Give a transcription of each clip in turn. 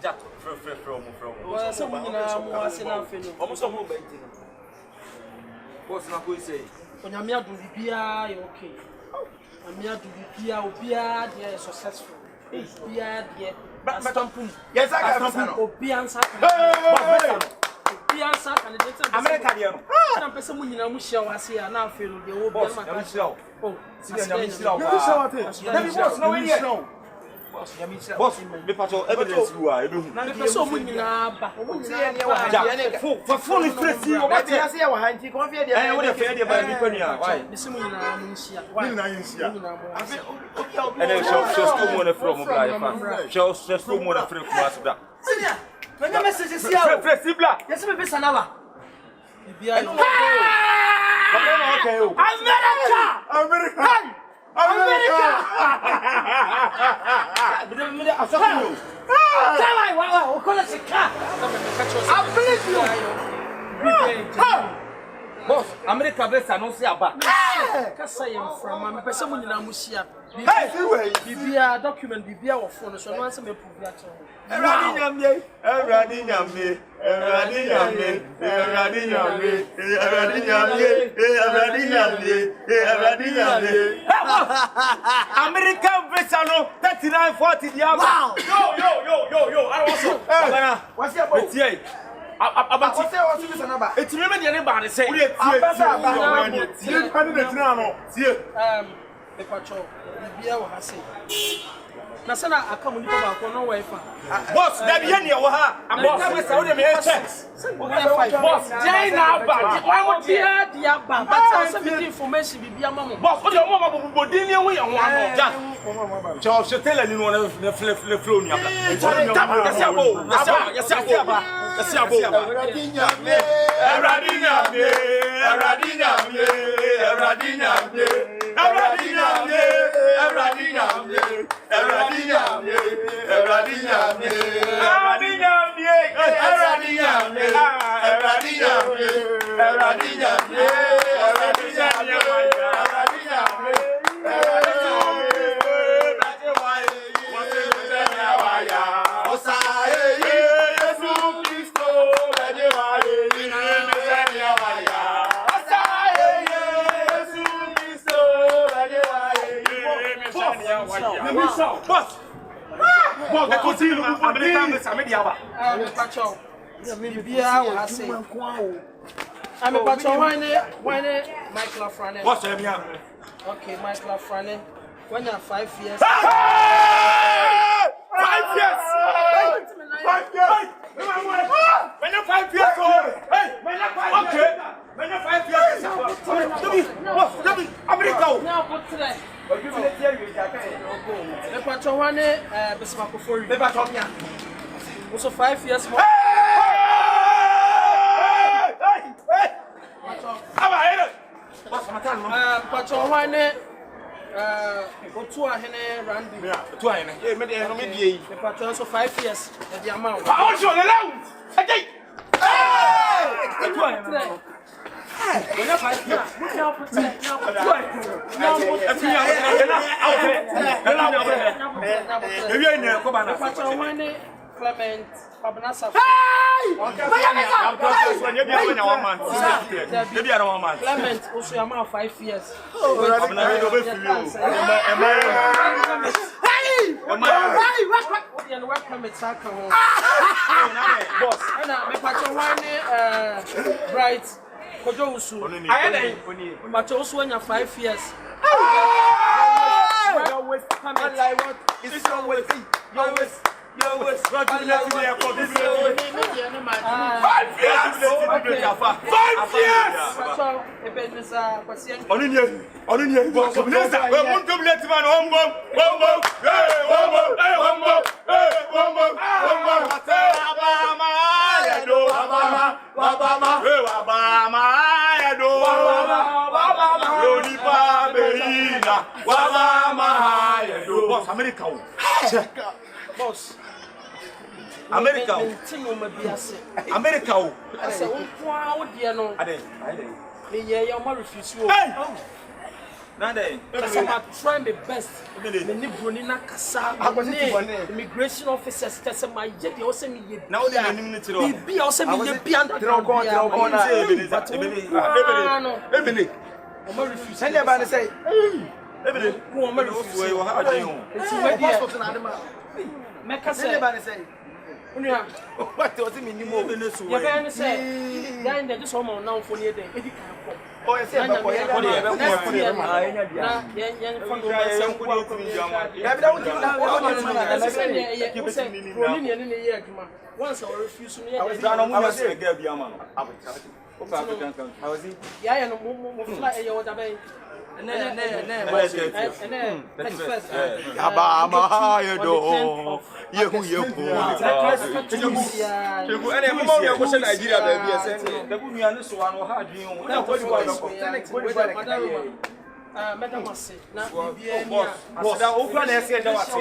Jack, from. Well, someone in a more asina Almost a whole baby. What's not going to say? When I'm here to be okay. I'm here to be here, they are successful. Here, but yes, I got Opians. American. I'm person when you shall I see and now feel the old boss. Oh, Boss, me patrol evidence you are. So many for fully free. What I say, I confident. I would have fed you by Niconia. Why? The similar and then shows two more from Brian. Shows just two more from Masda. When the message is here, yes, maybe an hour. Boss, America best announce about. Because I am from a person in Amusia. Bibia document Bibia or phone, so no answer me prove that. American Vessano 3940 wow. Yo, I also. What's your boy? It's remember anybody say the patrol, Bibia will have said. Nasana, I come with no way. Boss, that be any of her. I'm boss, Jane now, but why would dear, but some information be a mama. Boss, what your mama will be dealing with one. Charles, you tell anyone else the flip flow. Boss, the continue I'm a patron. Why, Michael Frane? What's your name? Okay, Michael Frane. When you're 5 years. 5 years! 5 years! When you're 5 years old! Hey! Okay! When you're 5 years old! America! Now, what's today? The patron one, Bismarck for you. Also 5 years more. Patron one, go to a hen Randy. The patron so 5 years. The amount. I want you alone! Clement, Clement, also a man 5 years. Work permit, boss, bright. I had but also when you're 5 years. Boss. America. America. I said, wow, dear, no. Me, yeah, your mother refused you. Nande. Try my best. Me ni broni na kasa. Immigration officers tell my ye dey also me ye. Now they are minute ro. Be also me ye be under. Ebele. Omo refuse. Send them by say. Ebele. Who omo refuse. We wa ha dey ho. It's we dey. Make Send them by say. Unia. What was it mean more? You can say. Then they just come now for you then. Edi kan ko. Oh, yes, I'm going once I refuse to I was done on say girl be man. I was it. Yeah, no fly you what about. Madam Massey, now boss, that open and say that Jesus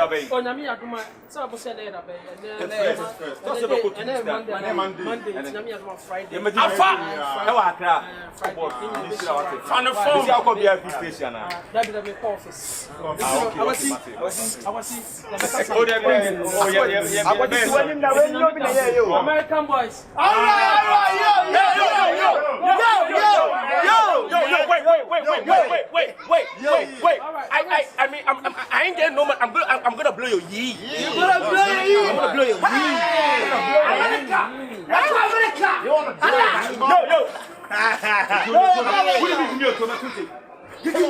Christ. Oh, Nami Aduma, so I said that Monday, Friday. American boys. All right, wait. I mean, I ain't getting no man. I'm gonna blow your yee. You're gonna blow your yee. I'm gonna blow your yee.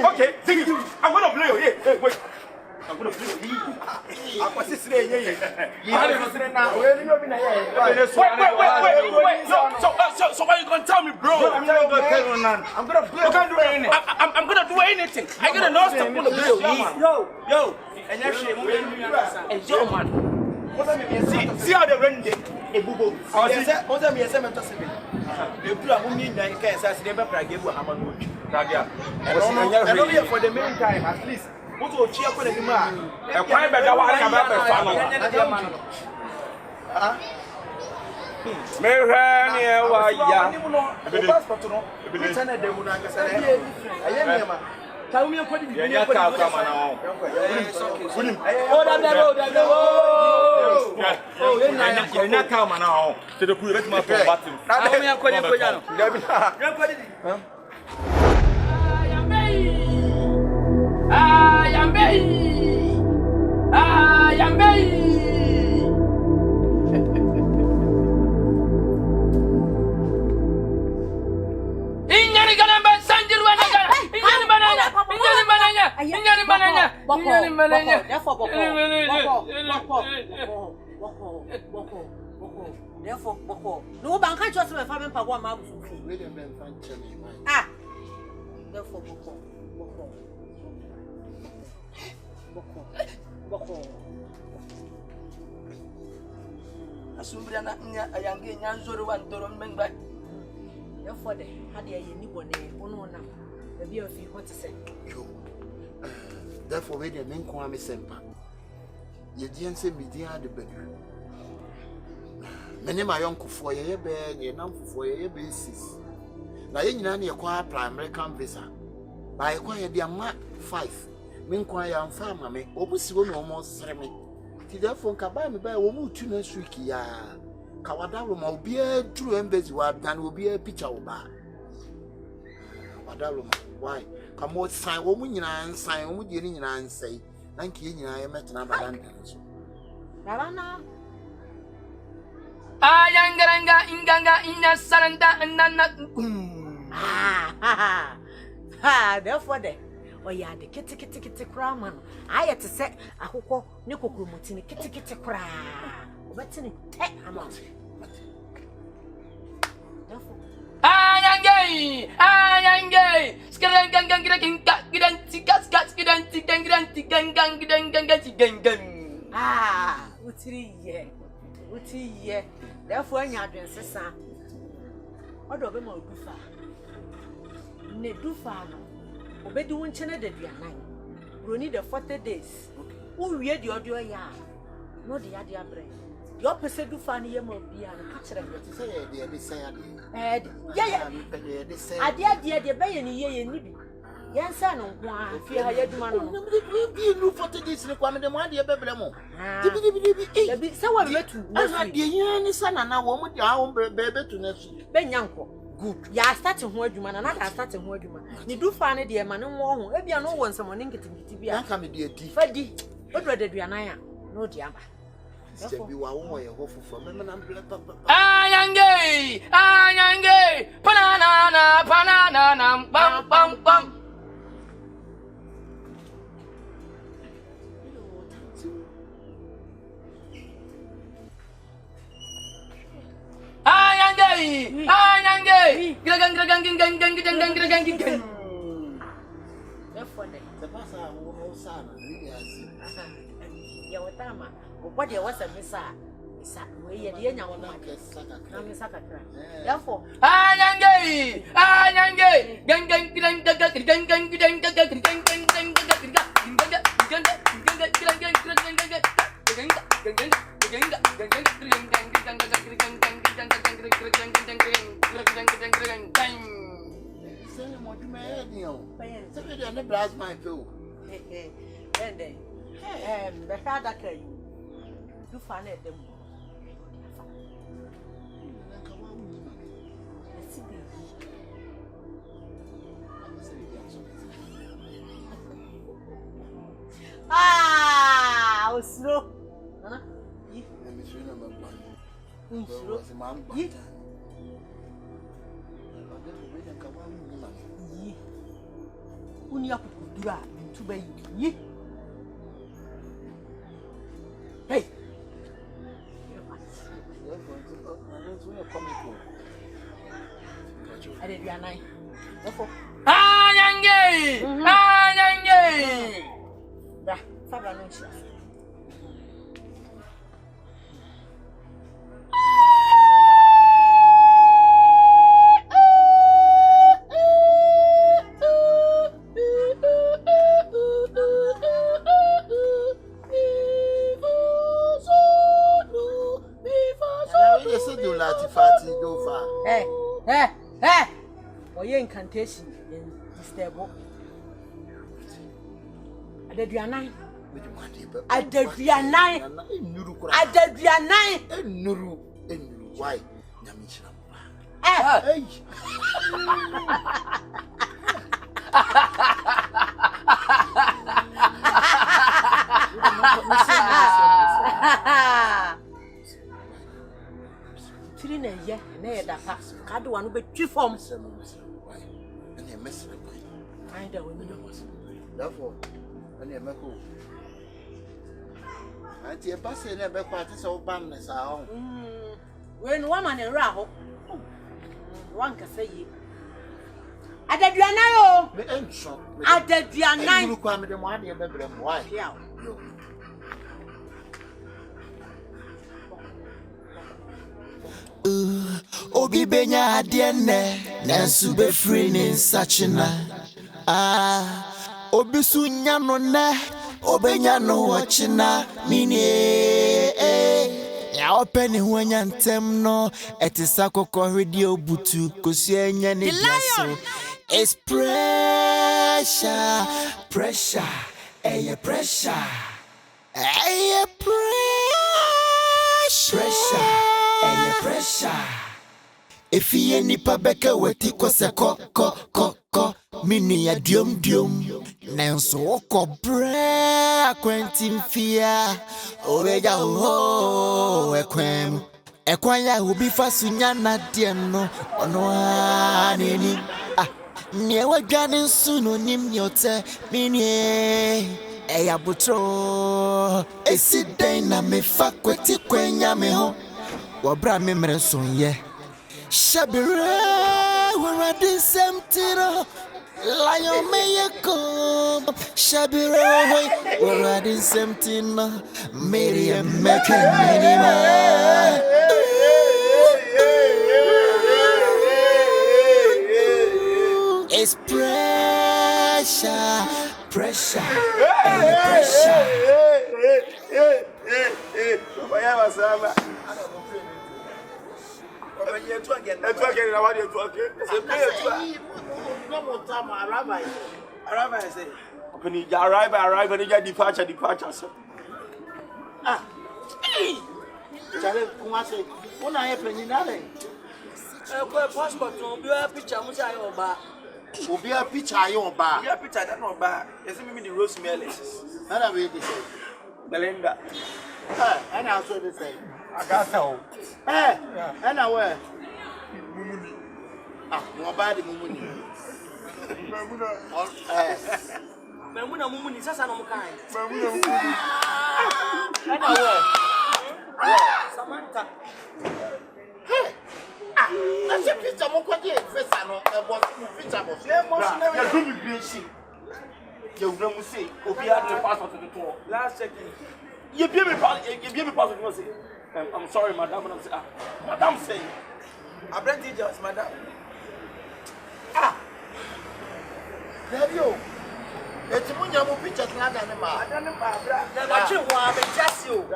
Okay, I'm gonna blow your yee. Wait. I'm gonna blow your yee. So what are you gonna tell me, bro? I'm not gonna tell you none. I'm gonna blow. You can't do anything. I'm gonna do anything. I gotta know stop gonna blow you. Yo. And actually, yo man. See how they run the bubo. I say, what am I saying to say? The people who need that can say they better give you a man. And only for the meantime, at least. What will cheer for the man? A crime better one can Tell me what you need. Therefore, no bank can't just my family for 1 month. Ah, therefore, Asumbrana nya ayange nyanzoro wa ndoro mengba. Therefore, the had a unique one, the beer of you what to say. Therefore, when the Nkwan is semper, ye didn't say me dear the bedroom. Many my uncle for your bed, your number for your basis. Now, you know, you acquire primary visa. By acquire the amount 5. Meanwhile, I'm farmer, me almost almost 3 me. Therefore, Kabami by a woman to next week. Ya Kawadalum will be a true embassy, than will be a picture of bar. Wadalum, why? Come what sign woman and sign would you and say, thank you, I met another lantern. Ayangaranga inganga inya saranda nana. Therefore, the oh, yeah, the kitty craman. I had to say, Akoko, Nico Grumutini, kitty cra. What's in it? Amount. Ayangay! Ah, Uti, yeah. Therefore, you are doing Sessa. What do we more do far? Ne do far. Obey the 1 channel that we are 9. We need the 40 days. Who read the audio? Yeah, no, the idea brain. Your person do funny, you might be a catcher. Say, dear, they say, I dear, the bay in a year, Nibby. Yes, son, Nkwan, fear I had man. You look for this requirement, the one dear Bebremo. So I met you. I had the young son and I want your own baby to next. Ben Yanko. Good. Ya starting word you man and I starting word you man. You do find a dear man and one. If you are no one, someone in getting to be a come dear tea. Freddy, what rather do I no diaba. You are all your hopeful for me. Ayange, banana, bam, bam, bam. Ayange, gragang. The passer will son, Yawatama, what you was a missa. We had the young one, therefore, Ayange, my pill. And then, the father can you find it them. Ah, I was slow. Unia kudura ntuba yi. Hey. Ade bia nine. Therefore. Ayange. Bra, fabra no chia. Incantation in stable. Adrianine. Nuru. Why? Hey. Trina, yeah, near that pass. Can't do one but 2 forms. I don't know. Therefore, when you make and your passing never quite so bamness are home. When woman and raho, one can say ye. I did your nail. I did your nine. You come with the money and baby. Why? Obi benya adiene nansu be free ni sachina obi sunya no na obenya no wachina mini ya openi huanya ntem no etisa kokko hwedi obutu kosu enya ne biaso it's pressure pressure pressure if ye nipa beka wati kwase ko mini ya diom nanso ko bre akwenti mfia obeja ho ekwan ya obi fasunya na de no ono aneni me wadwane nsu no nim yote mini eya butro esiden na me fakweti kwenya me ho wabra me mreson ye Shabira, we're at the same tiro. Lion may come. Shabira, we're at the same tino. Miriam make it's pressure. Why was I? When you're talking, I want you to no more time. Arrive, I say. When you arrive, and you get departure, sir. Ah, Charlie, when I have any nothing. Passport to be a picture, which I over. Will be a picture I own bar. Your picture, that no bar. It's me the rose melis. And I will be saying, Belinda. and I saw the same. I got so. And I wear. Ah, more bad Mumuni. Mamuna Mumuni is a no kind. And I wear. Samantha. That's a picture of what you first was picture of never be see. You don't say, Obia the passport to the tour. Last second. You give me passport. I'm sorry, madam. Madam say. I bring teachers, madam. There you. It's when you have pictures like that. I don't know, but you want to just you.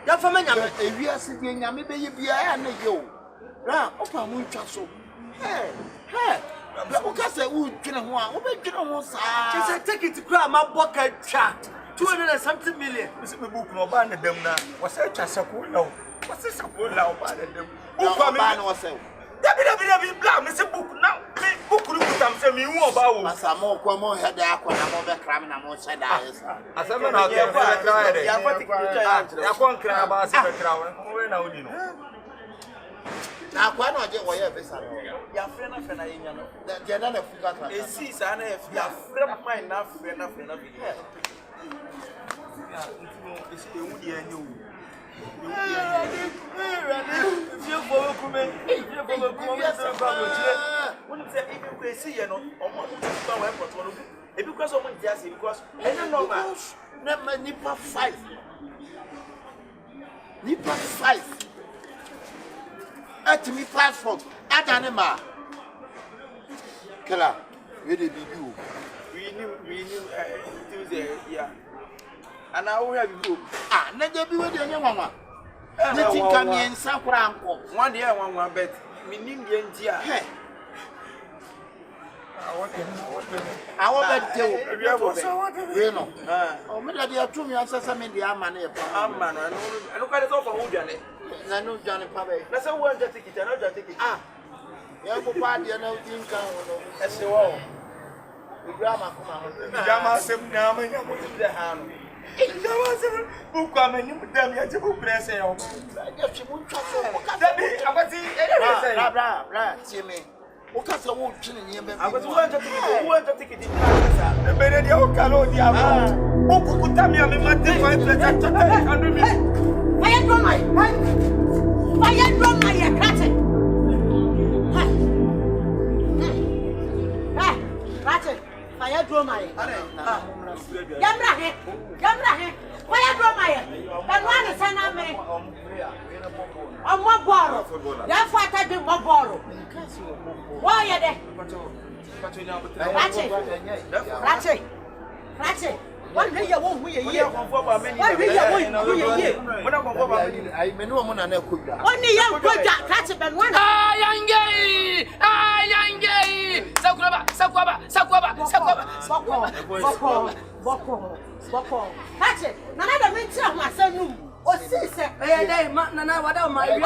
That for me, if you are sitting, I may be and you. Now, open moon castle. Hey, because I would get on one. Just take it to grab my bucket chat. 200 and something million. This book no ban them now. What's a chasako now? What's this about now? Ban them. Who come in ourselves? That blam is a book now. Book look at them, you won't bow. As a more common head, I am cramming and more said, as a man out there, I can't cry about the crown. Where now, you know. Now, why not get whatever? Your friend of an Indian. They're not a figure. It sees an F. Your friend of mine, enough. It's a woody and you. If you follow me, if you follow me, see, you know, because of what just because I don't know, never Nipper 5. Nipper 5. At me passport, at Anima. Killer, where did you? we knew Tuesday, yeah. And I will have you. Ah, never be with your mama. Nothing come in Sakura. 1 year, 1 bet. Meaning the India. I want to tell you. No. Oh, me that you are 2 years as a media man. I'm man. I look at it over who done it. I know Johnny Pabe. That's a word that take it. Another take it. Ah, you have a party and no thing come. That's the wall. The grandma come out. Grandma said, now I'm going to the hand. Who come and you put them here to press it. She won't trust you. Timmy. What kind of wood chilling you? I was going to take it in the better the old calor, the other. Who could tell me I'm in my different Fire drum my cratchit. Cratchit. Fire drum my. Jamra, fire drum my. And one is an army. On one borrow. Therefore, I did one borrow. Why are they? Ratchet. One day you won't be a year. Why will you? I may know one and a cook. Only young Ratchet and one. Young gay. Sakwaba. Boko. Ratchet. None of the men of my son. Oh, sister. Nana, what am I?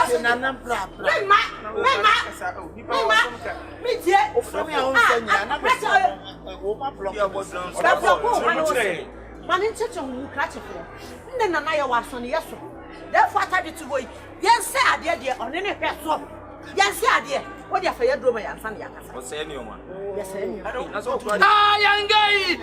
Man in church on Cratchit. Then I was on yes. Therefore, I did to go. Yes, sir, dear, on any person. Yes, sir, dear. What if I do my son? What's anyone? Yes, I don't know. Young gay.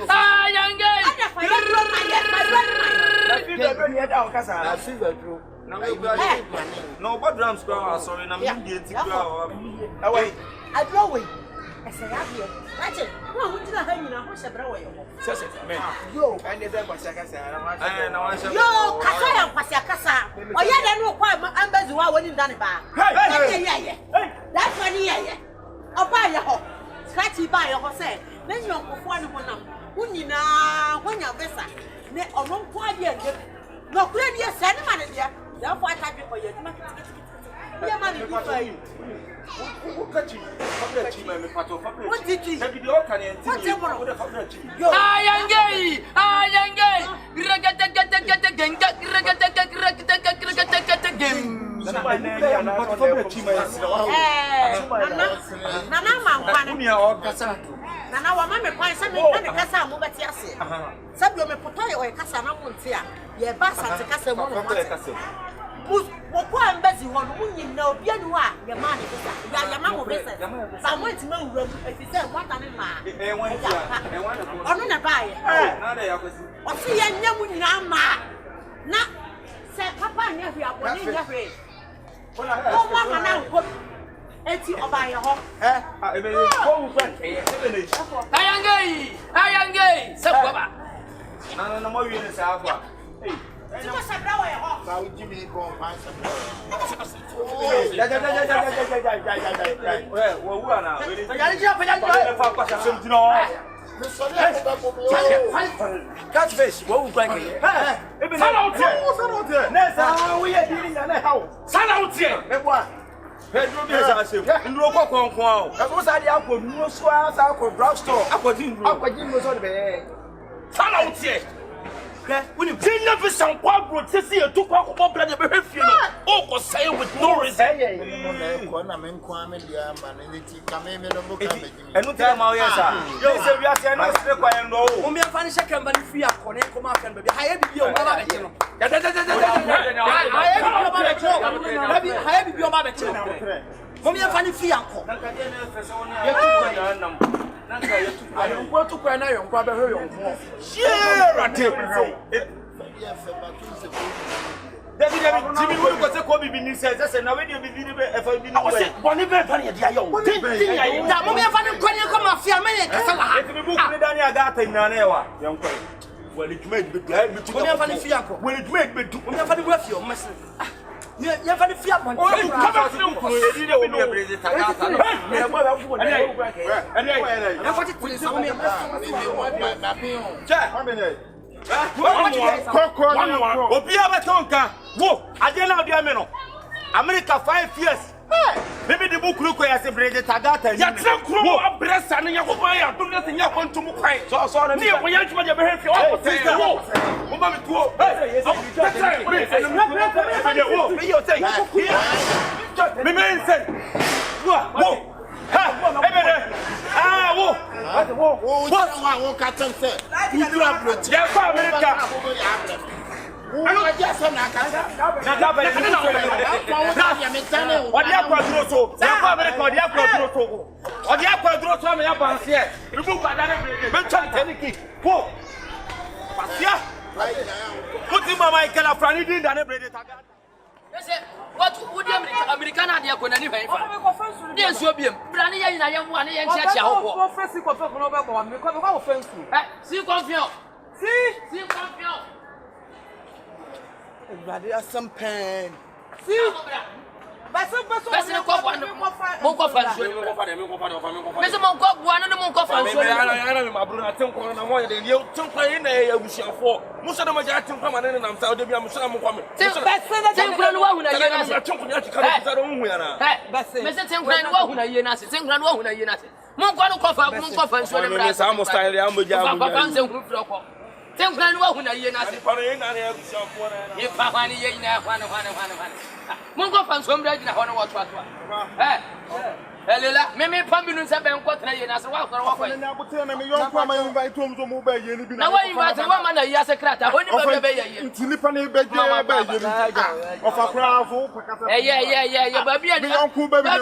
No, but drums go. Sorry, I'm Indian. Away. I draw away. I say, I'm here. That's it. No, we didn't have you. What's a brow? Yo, I never was a cassa. Yo, Casa, Pasacasa. Oh, yeah, I know quite my ambers who are winning Daniba. Hey, that's one year. I'll buy your home. Scratchy buy your horse. Then you're one of them. When you know, when you're visa, or no quite yet. No, clearly, yes, any man in there. Therefore, I type it for you. Yeah, man, you for you. What did you? Nana wa mama kwa se me na kasa mo beti ase sabi o me putai o kasa na mo ntia ye ba sante kasa mo no mo kwa mbezi ho no munyi na obi anu a ye ma ne kasa ya ma mo bese ba mo ntima wura mu efi se wata ne ma onu na ba ye na da ya kwesi o si ye nya mu nyina ma na se papa nya hwe aboni nya hwe o ma na nko eti oba ye ho ebe ko wu kwa ayangei sababa na mo wi ne sa afwa ti mo sabra wa ye ho Ba o jimi ko pa sa. Wo wu ana we fa kwa sa sem tino Me so le ko ba ko mo. catch fish wo wu kwa ke ebe na Nessa, we are dealing in a house. Salaute. Pedro bi sa se nduro ko konkon o That's what I have for no swag, for drugstore. akodi nduro Akwaji no so be. Salaute. When you didn't never sound quite to see a two quack of blood of her funeral. Oh, was saying with no reason. Ko na me Nkwan me dia ma ne ti ka me no mo ka me. enu time ma o yesa yo se wi ase no se kwa endo o mo me fa ne sheka mba ne fi akone ko ma fa ne ba ha ye bibi o ma ba be no ya ha ye bibi o ma be no mo me fa ne fi akọ nanka de na fese wona ya tu kwa na nam nanka ya tu kwa ayo ko tu kwa na yo kwa be hwe yo ho Share at Ya fe ba tu se ko. David Jimmy wo ko se ko bibi ni se na we de bibi ni be e fa bi ni I was born in bed, funny, dear young. da mo me fa ne ko ne ko ma fi amene kasa wa ha e ti bi bu ni dani aga ata ina na e wa yan ko Well, it made me mo me fa ne fi akọ Well, it made me do. mo me fa ne wa fi o mese me ya fa ne fi akọ Oh, you come back to e di de o me breze ta ga ta no me. What I'm doing. ya fa ti tuli sa mo me Ba bi o. Obi abatonka wo ade na odi ame no America 5 years Bibi di bukuru ko ya se breze tagata ni Ya tira kuro abresa ne yakoba ya do ne nya kwantum kwai. so Ne wo ya chuma je be hefi o sister wo. Mo ba mi tuo. Me me say. Wo. Ha, ebere. Ah, wo. Wo ka tan se. Udu Abrokyire. Ya fa America. Ano ja so na ka sa. na ga ba ni Ya me tane o. odi akwa duro so ya fa America odi akwa duro so odi akwa duro so me ya banse e bibu kwada ne breze be chan teniki wo pasia Put mama ikela frani din da ne brede taga. Ese what would American dia ko na ni fa. Dia nso biem. Bra ne ye na ye mo ane ye nchia chia ho ho. First ko fe ko no be bo me ko offense. Si confiant. Si confiant. Everybody has some pain. Si. Baso ko bo ando. Mo ko fa nso. Me se mo ko bo ando mo ko fa nso. Ana me mabru na tenko na mo ye de ye tenko ye na ye abusiafo. Musa na ma ja tenko ma ne na msa o de bia musa na mo kwa me. Tenkura no wa hu na ye na se. Tenko ni atika na kusa do hu ya na. Me se tenkura no wa hu na ye na se. Tenkura no wa hu na ye na se. Mo ko no ko fa nso de bra. Me sa mo style ya mo ja mo. Fa nse hu fro ko. Tenkura no wa hu na ye na se. Pa no ye na ye abusiafo na. Ye pa kwani ye na kwani. Mon ko fan so mra gina ho no wo to ato. Elela me pa mi nu se be nko tra ye na se wa ko kwa. Na abote na me yon kwa ma invite om so mo ba ye ni bi Na wa invite wa ma na ya secret ho ni ba be ye. Ntini pa na be je ba ye ni. Of akrafo pakata. Ye ba bia ni. Ba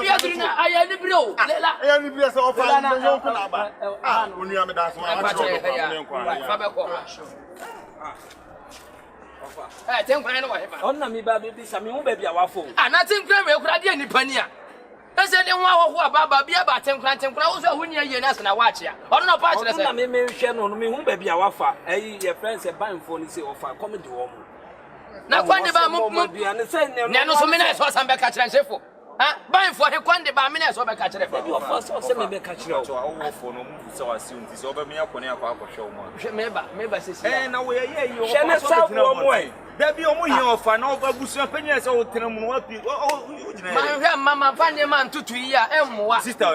bia duru na aya ni bire o. Lela. Ya ni bi se of an me yon kwa na ba. Ah, onu ya me da so ma Fa be ko. Tenkura no wa he ba. Onna mi ba bi sa mi hu ba bia wafo. Na tenkura me kura de nipa ni a. Ese de ho ahoho ababa bia ba tenkura wo so hu ni ye na se na wa chia. Ono no pa kire se. Onna me hwe no mi hu ba bia wafa. Ayi ye friends e banfo ni se ofa comedy wo mo. Na kwande ba mo ne se ne no so me na so san be ka kire nshefo. Banfo he kwande ba me na so be ka kire fa. Bi ofa so se me be ka kire o. Wo fo no mu se wa si unti se oba me yakone akwa akwohwe o mo. Me ba se si. Na wo ye yi o. Hwe ne sa wo mo e. There be omo here of an over busu penny so tenamu wapi. My mama find man to 2 years sister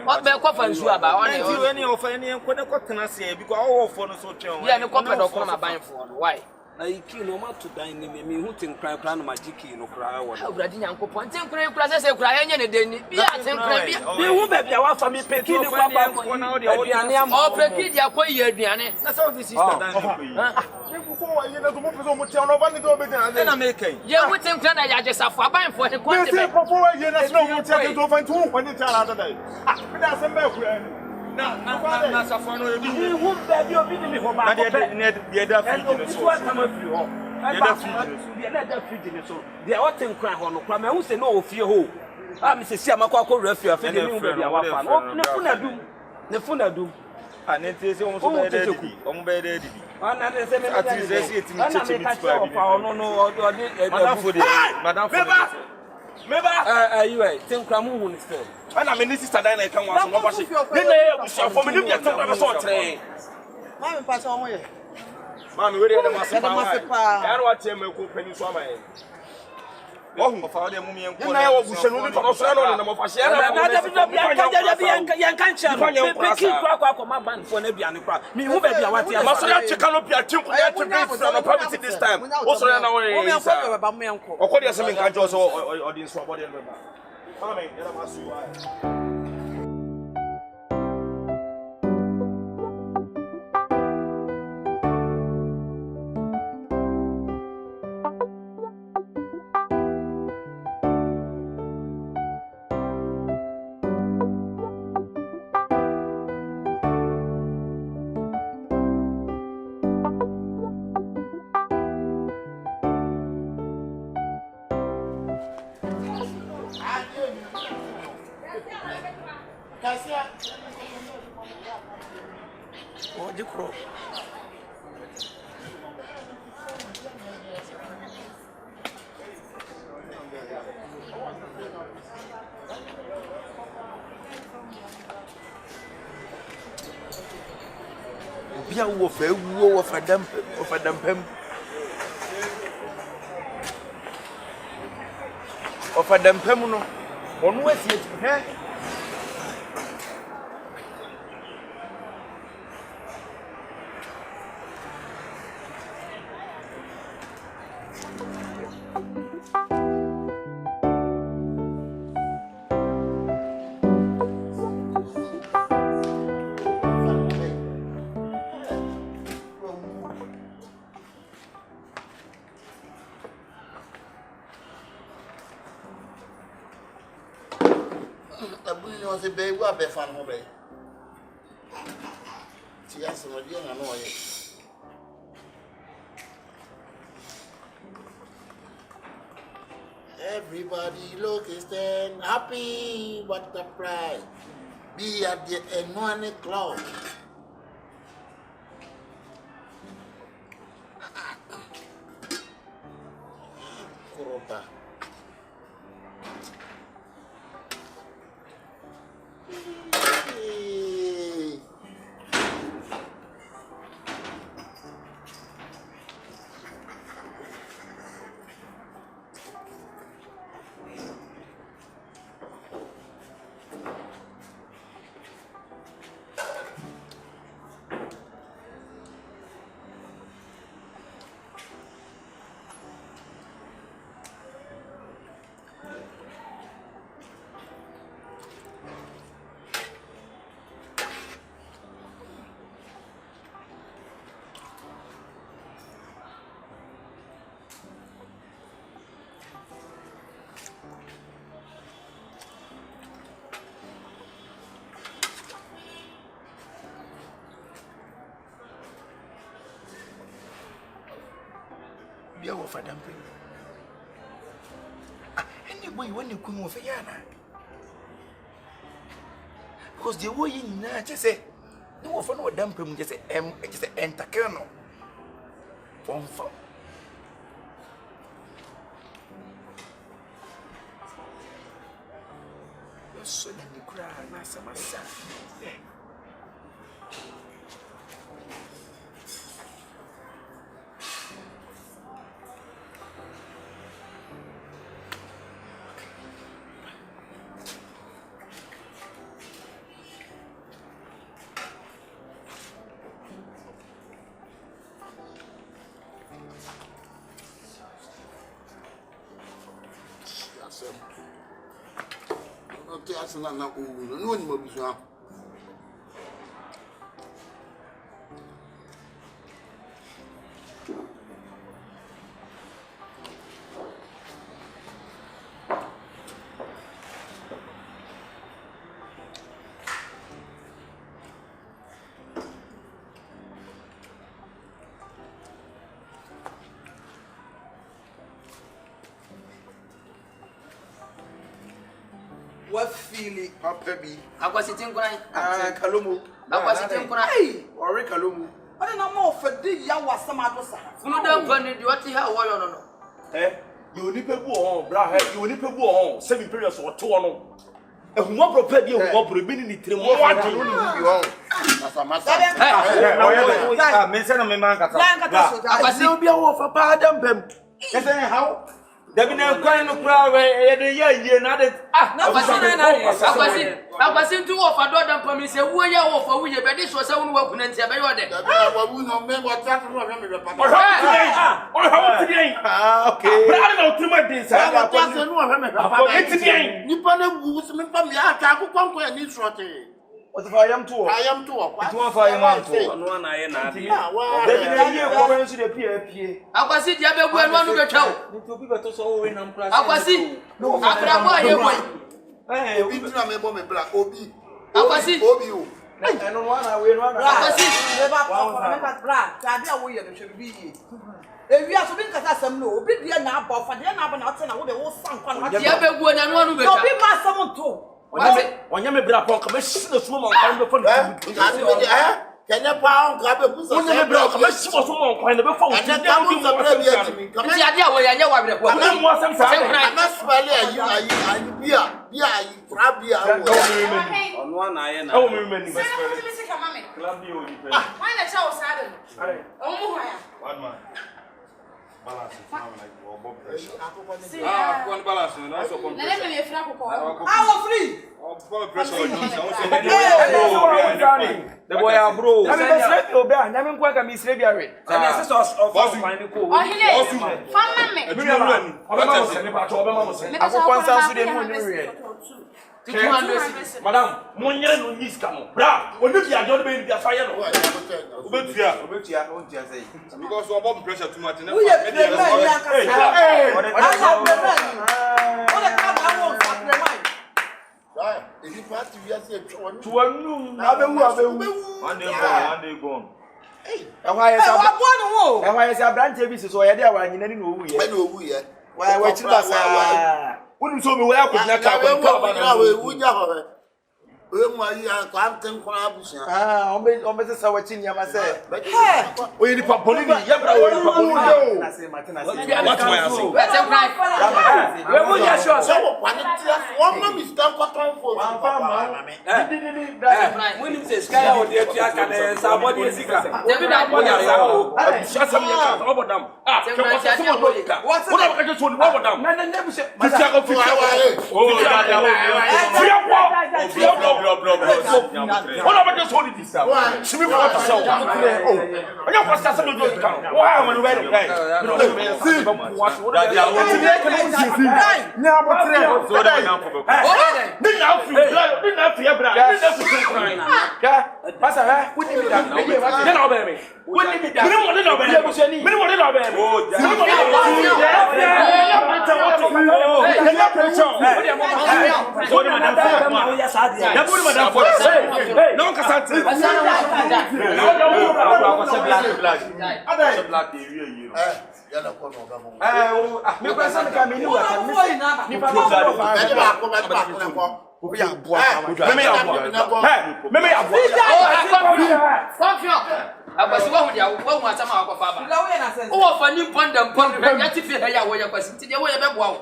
what be ko fan su aba one any of any enko tena se because all for no so chen. Yeah, no ko pe do ko ma ban for why na iki no ma to dan ni me hu tin kran kran no magic no kra wo. Awurade Nyankopon tin kra se kra enye ne deni bi a tin kra bi me hu be bia wa fa me peki ni kwa kwa na o de aduane am o peki dia ko ye aduane na so the sister dan ko yi. Nko wa yi na to mo peso mo tia no ba ni do be dan na me kan. Ye hu tin kra na ya je safo aban for he ko Me say profo wa yi na so mo tia to fa tu ko ni tia na da dai. Me da sem ba kura ni. Na safo no e bi. Hu be bia obi ni me ho ba. Na de da fi ni so. They are what in cry on the crime. Who say no fear ho? I'm Mrs. Yamako Refia, feeling baby. The funa do. And it is almost on bed. Another 7 Madam, you think Cramu is still. And I mean, this is a diner. Come on, for me, you train. Mami pass on way. Mami, where the master? I don't want to make a penny for my head. Oh, for the mummy and I was showing for Australia and I'm Oh, the crow. Bia wo fa wu wo fa dampem o fa dampem no onu asie he say baby wa be fan ho be ti aso dia na no ye everybody look is then happy butterfly be at the annual club Kurota bia wo fa dampem anybody when you come over yana because the way you na just say no wo fa no dampem just say entakeno from so na ni kura na samasa asem. Okay, asena na owu. No ni mabusu. What feeling papa bi? Akwasiti Nkwan. Kalomo. Akwasiti Nkwan. Hey, ore Kalomo. Ade na ma ofedi ya wasam adosa. Funu da Nkwan di oti ha wo yo no no. You nipa bu on, bra, you nipa bu on. 7 periods or 2 no. Ehuma proper bi ehuma pro bi ni tire mo wa de. Masa. Me say na me man kata. Akwasi obi a wo fa pa adam bam. Kese how? Dabi na Nkwan no kura we ye de ye na de Akwasi ntu wo fa do dan pam se wo ye wo fa wo ye be de so se wo no wa kuna ntia be yo de. Wabu no me go tra no me be papa. Okay. Bra na utrima de sa. Akwasi no wa me papa. Nipa na wu se me pa me ata akokwa nko ya ni srote. I am too. It won't fire man too. No na ye na. Dabi na ye ko wen su de pie. Akwasi dia be bu enu anu be twa o. Nti obi beto so wo we nam class. Akwasi. Akra bo ye boy. obi tuna me bo me bla obi. Akwasi. Obi o. Eno no na we no na. Akwasi. Eba papa me ka bra. Tade a wo ye no hwe bi yi. Ewi aso bi nkata asem no obi dia na aba ofa dia na aba na ote na wo de wo sankwa na. Dia be bu enu anu be twa. Obi ma asem to. Wanya me bra pon ka me shi na sumo man kan be fo na. Kenya pa on ka be pusa. Wanya me bra ka me shi mo sumo man kan be fo. Anya ka mo sa bra bi atimi. Ti ade a wo ya nya wa bre ko. Wanya mo asem sa. Amasbale ayi bia fra bia wo. Ono na ye na. Awo me mani. Sika mame. Club bi o ni pe. Why na cha o sa de? Omu ho ya. One man. Balance like Bob pressure. One balance no so come. Na le me free akoko. Ah, free. Bob pressure no so. The boy are bro. I mean straight obe a nyame nkwa ka mi sire bi are. And the sisters of fine ko. Oh hile. Fama me. Obema mo se ni pa to obema mo se. Akoko nsa so de mu ni we. Madam, mo nyere no niska mo. Bra, oni bi ade oni be bi afa ye no. Obetua no ntia say. Because we Bob pressure too much. Who ye play man ya ka. Hey. What the club I want for play man. If you pass to via say Tuanu abewu. One day gone. Hey, Why is Wa and why is a branch bi so ye dey wa nyina ni no wu ye. when owu ye. Why we chira sa. Wonu so me we akudina ka ko ba na. Owu nya ho. We mu ayi an ka ten kwa abusia. On be sa wa chi nyama se. Hey. We ni pa boni ni ye bra we ni pa boni ni. Na se Martina se. What my answer? We say cry. We mo ya sure. So what tia one man is stand for time for. When you say sky out there to aka sa body Sika. Debi da bo ya o. Shut up ya obodam. Ah, Say cry ti ade bo lika. what am I just one obodam? Na bi se. Fifia ko fifia. What am I just holding this up? She be for to sell. Oh. I just start some do it kan. Why am I ready? See. Nya abotre. So that now for. Ni na fi bra. Ni na fi crying. Ka. Pasa ha. Woni mi da. Ni na obe me. Woni mi da. Mi mo na obe me. Mi mo na obe me. Oh, mi mo na Akwasi wa hu dia wo hu asama akwafa ba. Wo fa ni ponda mpon ya ti fi ha ya wo ya kwasi ti dia wo ya be boa wo.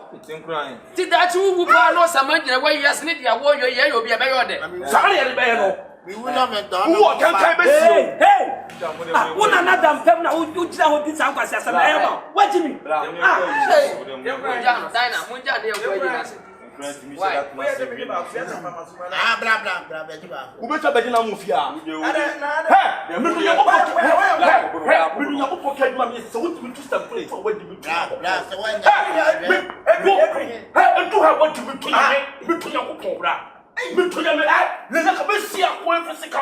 Ti da chi wu pa no sama gina wo yes ni dia wo yo ye yo bi e be yo de. Sa ya be no. We will not make down. Who can be see? Hey. Una na dam pem na ujira ho bi san kwasi asama e ba. What do you mean? Munja no dai na munja de ko yi na se. Why? Bra, bejiba. Ube to begina mu fia. Hey, me ya mo pocket ma me so what to step play for what you Bra, so when Hey, do have what to be to your cobra. Me to your man, let's have a see a point for Sika.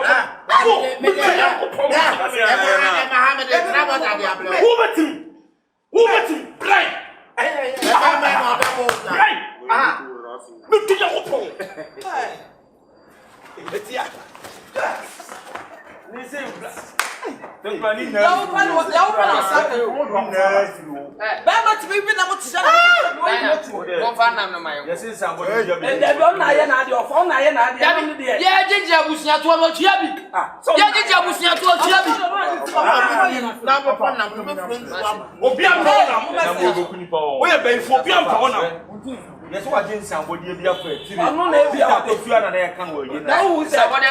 Yes, what didn't sound what you be afraid. I'm not maybe out of you and I can't work. No, somebody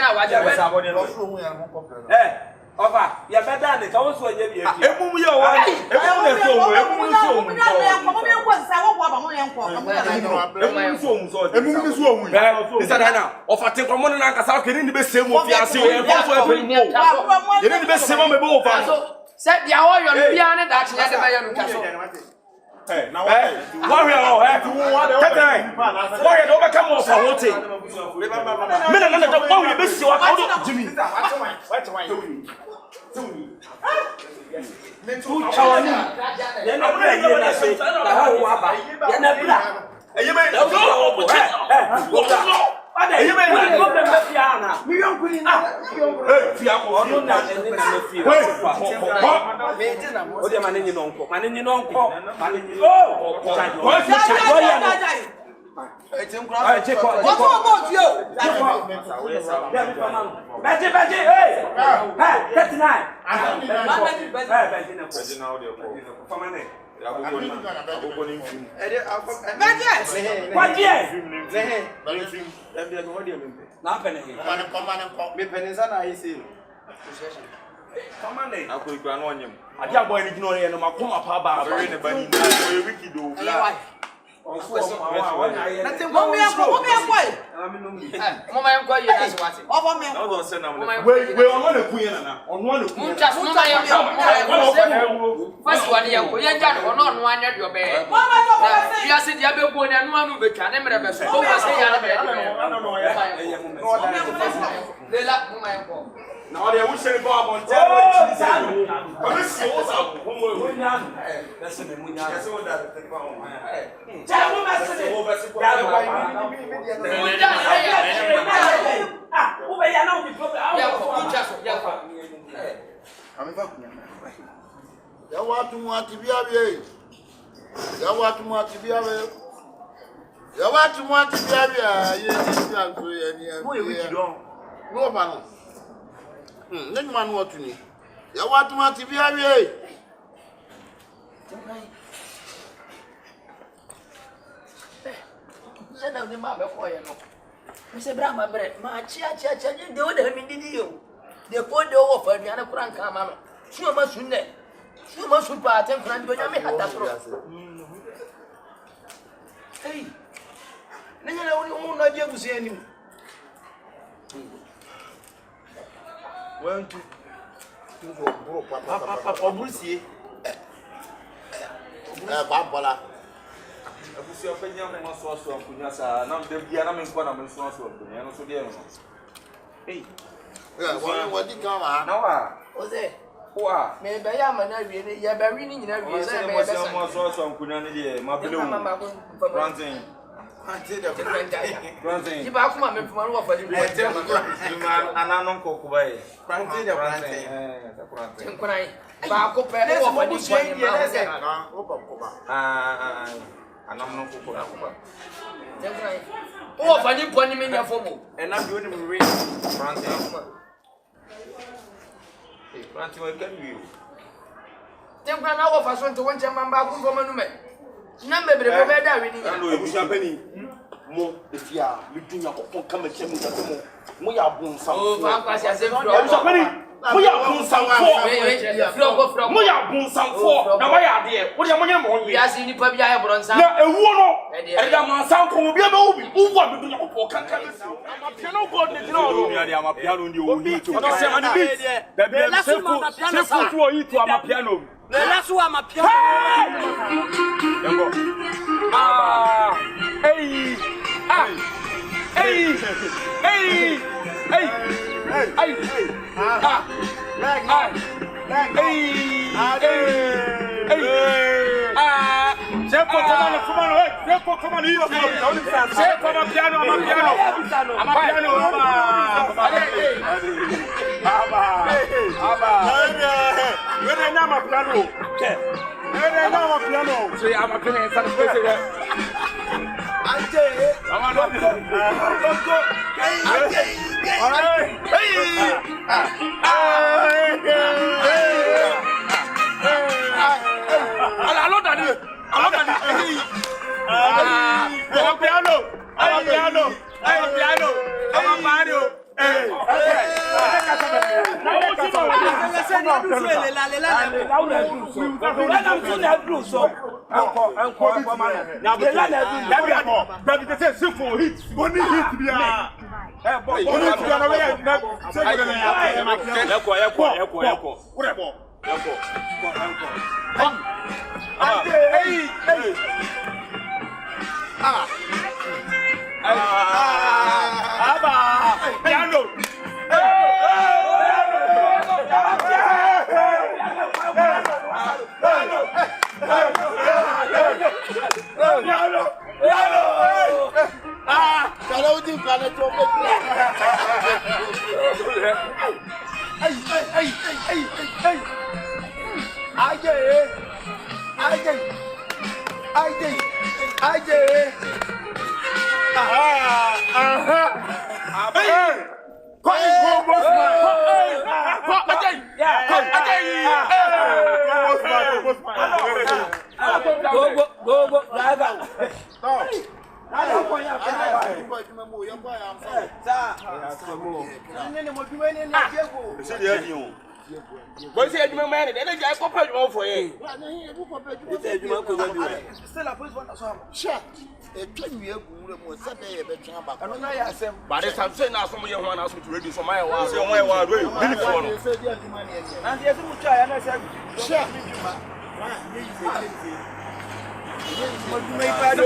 Over, you better than the council. Set the hour you're behind that. Hey, now why we are overcome of our whole thing. Now they will say Bob on Name man what to me. You want to want to be away. Send out the map for you. Mr. Brahma bread, my chia, you do the mean they put the offer the other crank. She must soon there. She must super attempt to go. Hey, then you know, not able to see any. One, two, Papa, Brucey. Bambola. I will see a penny on my source of Punasa. Now the Diana Nkwan and source of Punano. So, dear. Hey, what did come on? Now, was there? Who are? Maybe I am not really. You are reading in every reason. I was source of Punani, my blue planting. Granting. You back my men from one of the man and I don't cook away. Granting the planting. When I back up and what you say, and I'm not cooking. Oh, if I didn't put him in your phone, and I'm doing him read planting. Planting will get you. Then when I offer something to one man back from a woman. Number better reading. Champagne. Mo, if you are, you do not come and tell me that we are born some. Oh, we are born some four. We are born some four. Now, why are there? What are you more? We are seeing the Pabia Bronson. A woman, and I'm a sound will be a movie. Who want to do your can come? Piano God, I'm a piano. You will need to say, I'm a piano. That's why I'm a piano. Hey.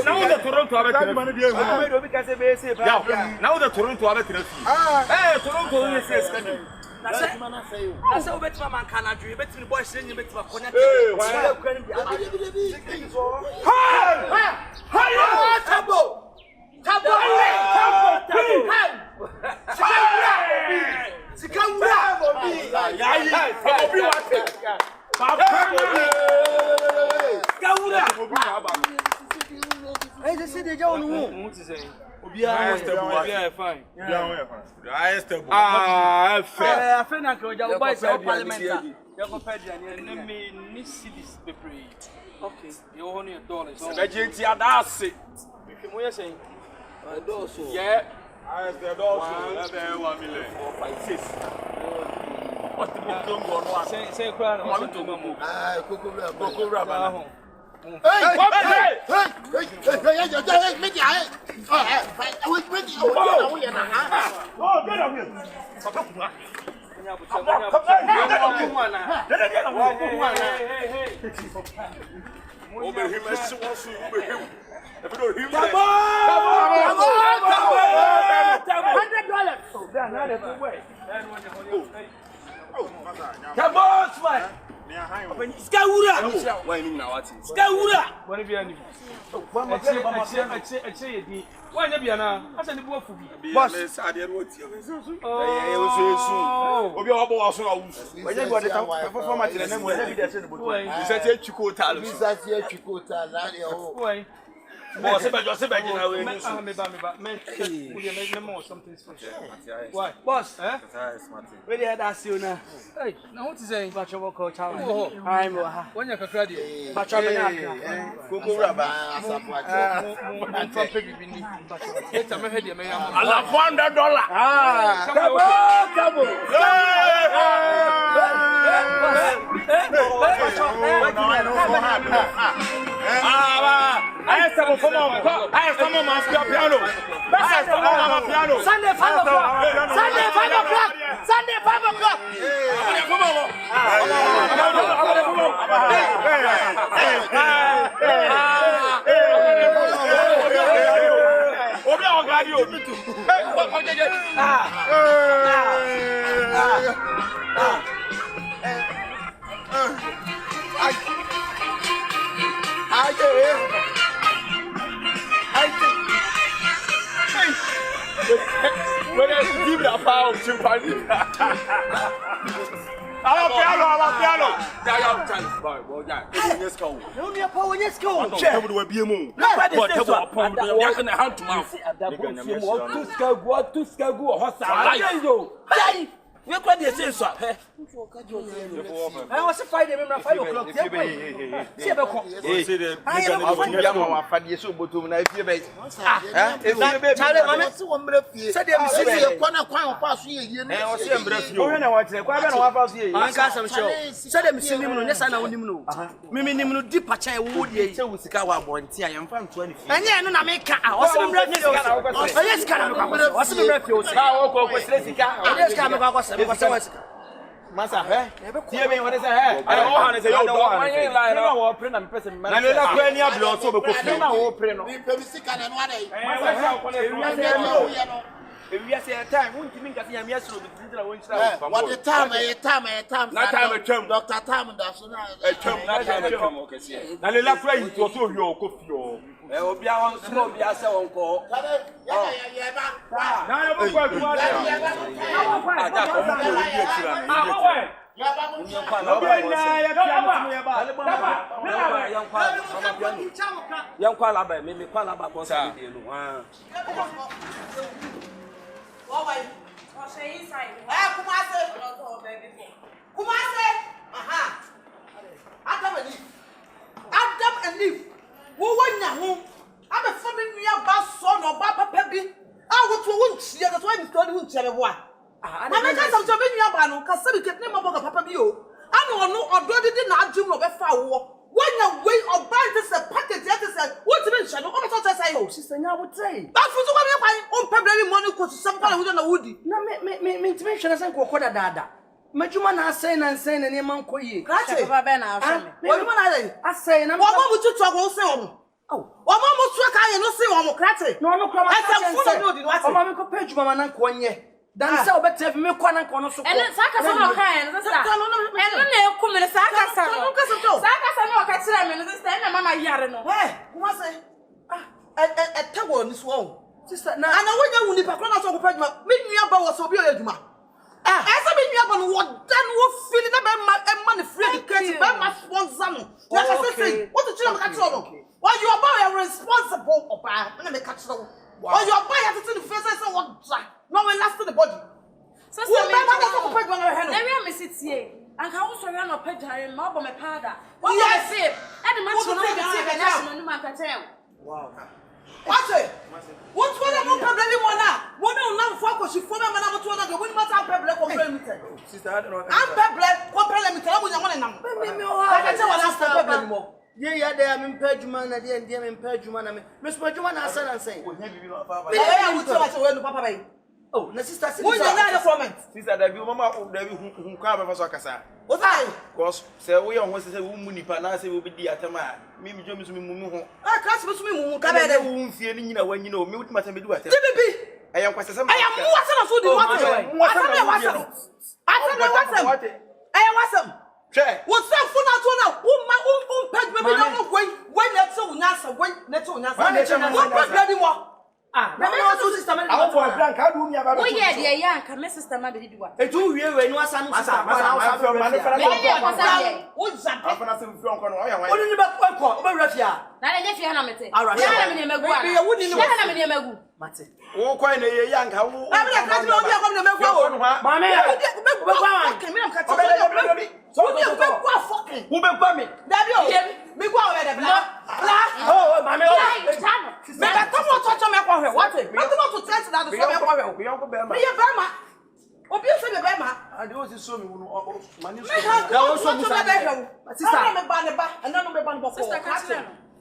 Now the Toronto That's how better man can do. Better the boys saying you better connect. Boss, where did I see you now? Hey, now what is saying? But you walk out. I'm when you're credit. But I'm Coco Rabba. I'm from Peggy. It's a head. I love $100. Sunday 5 o'clock. Sunday 5 o'clock. Sunday 5 o'clock. We quite the same swap. I was a Friday, remember 5 o'clock. I am a funny so but to my fear base. If you said a corner pass you know, I was here. I got some show. Said them see him, yes, I know him. Mimi deep patch would ye so with Sika born. I am from 20. And yeah, no, I make I was some refuse. Yes, can I was some refuse. Masa, hear me what is ahead. I don't want to say, I don't want to print and person. I don't know any of your so because I don't print. If you say a time, won't you think that I'm yesterday? What the time, that time a term, Dr. Tam, that's a term, that time a term. Okay, now let us to also your coffee. I will be on small be as on call. Adam and Eve. Who won your home? I'm a family near Basson or Papa Peppy. I would see that's why you told him to one. I make us some Jabin Yabano, Cassandra get name about Papa Bio. I don't know, or do did not do of a foul. When you wait or buy this a packet, that is a what's the mention? Oh, I thought I say, oh, sister, I would say. That's what my own Pebble money costs somebody who don't know Woody. No, me to mention as Enko Dada. Majumana saying and saying any man call you. That's it, Babena. I say, and I'm going to trouble so. Oh, what almost struck I and no say on Crate. No, I said, what I'm going to page Mamma Nkwan. Dan so better me kwana kono so. And Saka so no kan, sister. And no na ekum me Saka so. Saka so no ka kire me sister, na mama yare no. Eh, kuma say. Ah, tawo ni so. Sister, na ana wonya wuni pa kwana so ko pajuma. Me nua ba wo so bi oyaduma. Ah, esa me nua ba no wo dan wo feel na be ma ne free education, be ma sponsor no. Na ka say, what to kire me ka kire no. Why you are responsible oba, na me ka kire no. Why you are buy to the face say what no we last to the body. So let me sit here. And how also run up page and mob on my powder. What do I say? And the match will not be national man can tell. Wow. What's it? What's what I'm problem anymore now? One now focus you for me when I'm to another. We must have problem. Sister, I don't know. I'm problem. I want to know. I can tell what last problem anymore. Yeah, they are in Perjuman and the end in Perjuman. Miss Perjuman has said and saying, I will tell us when Papa. Oh, the sister, who's another comment? Sister, that you mamma who come of Sakasa. What I? Because, sir, we almost say, Muni Panasi will be the Atama. Mimi Jones Mumu. I can't supposed to be Cabana won't fear you know when you know, mute must be doing. I am quite some. I am what I am. What's that for now? My own pet, maybe not when that's so nice, when that's so nice. Ah, no, sister, I want a blank. How do you have a young sister? Maybe do what? A 2 year when you are some what's that? What is about Russia? Now, if you have a Mate. Oh, quite a young how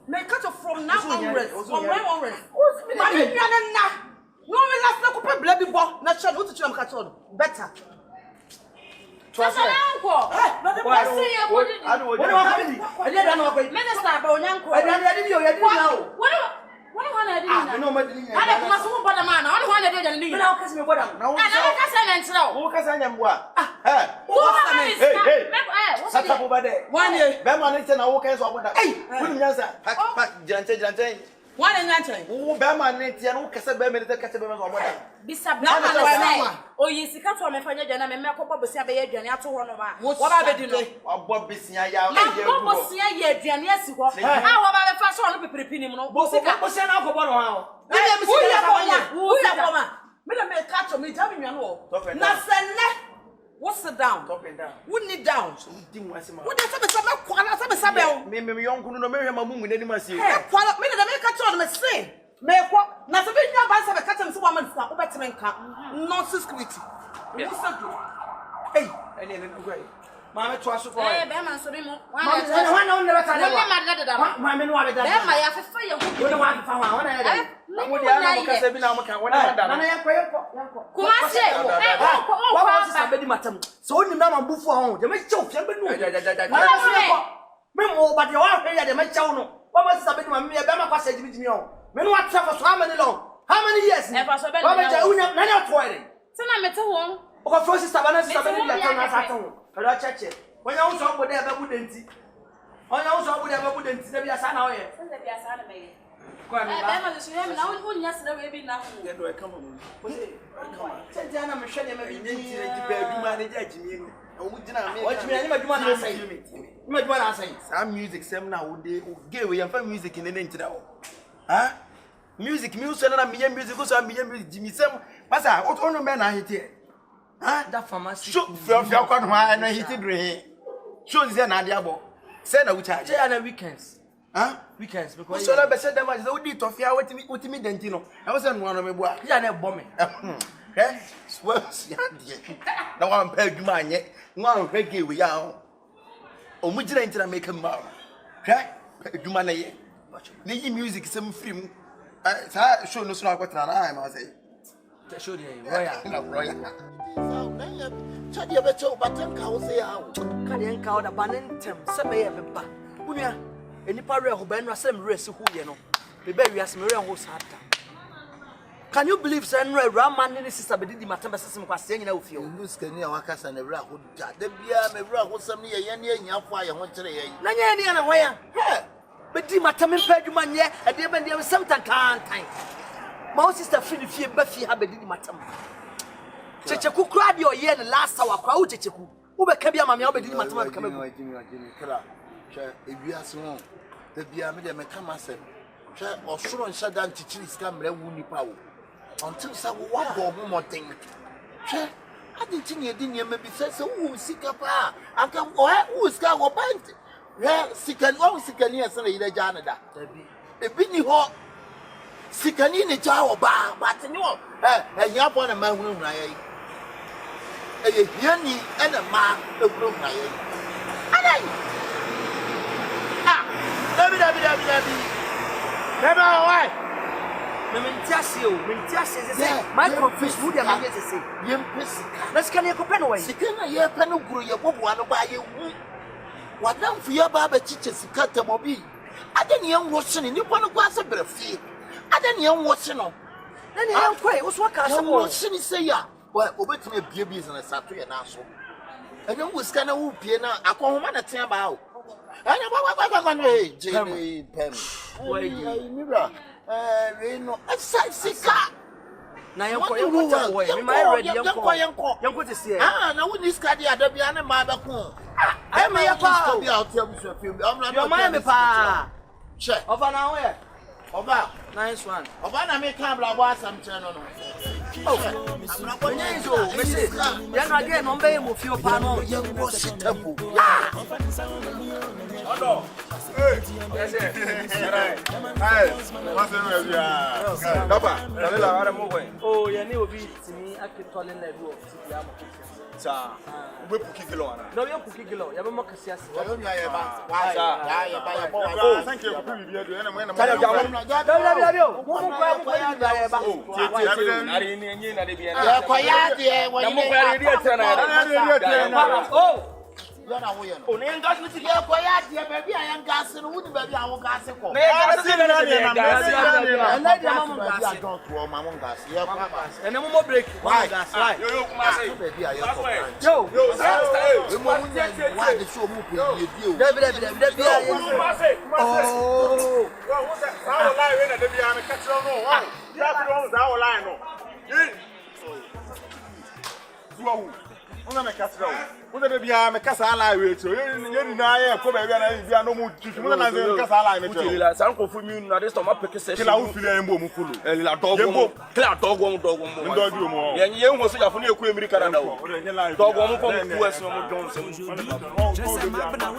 may cut off from now onwards. From when onwards? No, we last not compare bloody ball. Not sure what to catch on. Better. Enko. One and answering. Oh, Bama, Netian, Casabama, the Casabama. Bisabna, oh, yes, Sika from a friend and a member of Sabe and Yato one of what about the day? Oh, Bob Bissia, yes, how about the first one of the Pinimo? Bosika, Bosana, catch me, tell me, nothing. What's the down? Wouldn't it down? What does some maybe young couldn't marry my moon with any mercy. Follow me, the make a told me say. Make what? Nothing by some catching some woman for better nonsense. Hey, I didn't agree. Mamma, trust you for a man, so one on the when I was up with them, wouldn't see. When I was up with them, wouldn't see the son of it. Music seminar would they give you for music in the internet? Huh? Music, music, and music, Jimmy Sam. Massa, what only men are here? Ah, that pharmacy. Shoot, from your corner, and I hit it. Show the Nadiabo. Send a witch and weekends. Huh? Weekends because so I said them as the audit of your with me, Dentino. I wasn't one of my boy. He had a bombing. Eh? Well, no one paid man yet. One peggy we are. Oh, which didn't make him out. Eh? Do money. The music is some film. I show no snow what I must say. Show you, Royal. Chadia beto batanka wo se ya wo ka de nka wo da banentem se me ye beba unia enipa re ho ba nra se me resi hu ye no be ba wiase me re ho sata. Can you believe say nra ra man ni sister be di matemba sesem kwase nyina wo fie wo nuska ni ya wakasa na ra ho da da bia me ra ho sam ni ye ne anyafo aye ho kire ye na nya ni na ho ya he be di matem mpa adwuma nye e de be de sem tantan my sister fie ba fie ha be di matem Checheku crowd your year the last hour, crowd Checheku. Who became your mammy? I'll be doing my time. If you are so, the beer made a mechanism. Or sure and shut down to cheese come woolly power. Until some one more thing. I didn't think you didn't maybe say so. Who Sika? I come who's got what band? Yeah, Sika, oh, Sika near Sunday, Janada. A binny hawk. Sika in a jar or bar, but no, a yap on a man room. A yanny and a man of room. Never away. My confession would have to say, young pussy. Let's can you open away? Sikana, your penal grew your bob one by you. What now for your barber teachers to cut the mobile? I didn't young watching in you want to pass a bit of fear. I didn't young watching on. Then you quite was what I watching say ya. Well, over to me babies and a Saturday and also. And then was kind of whoop here now. I call him at a about. I know, Jimmy Penn. Mirror. Reno, Sika. Now you're going my ready, young to see. Ah, now when this guy, I'll be on a mother. I may have to be out here. I'm not your mind, pa. Check of an hour. Over, nice one. Of an American blood, some channel. Oh, I'm not going to miss then again, on bay with your panel, young was it. Hello. Hey, that's it. Hey, what's the name? Papa, oh, you knew be to me. I could call in the roof. Sir, we put Kikilo. No, you're Kikilo. You have a moccasins. Thank you for being here. Oh, You na wo ye no. O ne gas ni ti Ye ko ya de baby ayan gas no wo ni baby awo gas ko. Ne gas ni na gas. Na dia mama gas. Don't wo mama gas. Ye ko gas. Ene mo break. Gas. Yo kuma say. Baby ayan ko. Yo. We mo munya wa de show mu pe die o. Dabi. Oh. Wo say how lie we na de bia me catch no. Why? Ya fi won how lie no. Wow. Una me catch no. Una de bia me catch lie we tro. Ye ni na ye ko baby na bia no mu tutu. Una na se catch lie me tro. Utila san ko fu mi na de sto ma peke session. Kila wo fili embo mu fulu. La dogo. Kila dogo mo. Ndo di mo. Ye ho so ya fu na eku emiri Canada wo. Dogo mo ko mu US no mo Johnson.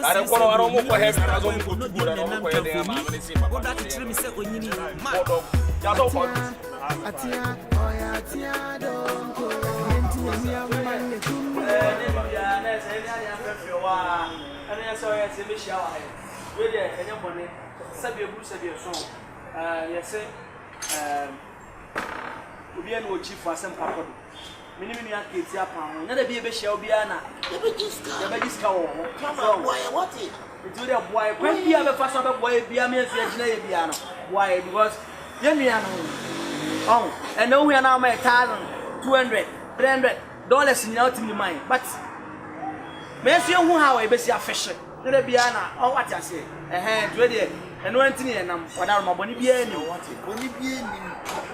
Are ko ro mo ko heavy na zo mo ko tugu na mo ko ye de ma me se papa. Ya do for this. Atia, oya, atia, don't go. Enti emi amane kum. Obi na ochi for asem pakodo. Minimini aketi apa ho. Na da bi ebe hia obi ana. Ebe giska wo ho. Come boy, what it? Itu dey boy. When bi abe fa so be boy bi am efi agina ye bi ana. Why? Because ye nua no. Oh, and no we are now my 1,000, 200, $300 in out in the mind. But me see who how e be see afishe. Na da bi ana. Oh what you say? Do dey. And no antini e nam. Wada ma boni bi ani. What it? Boni bi ani.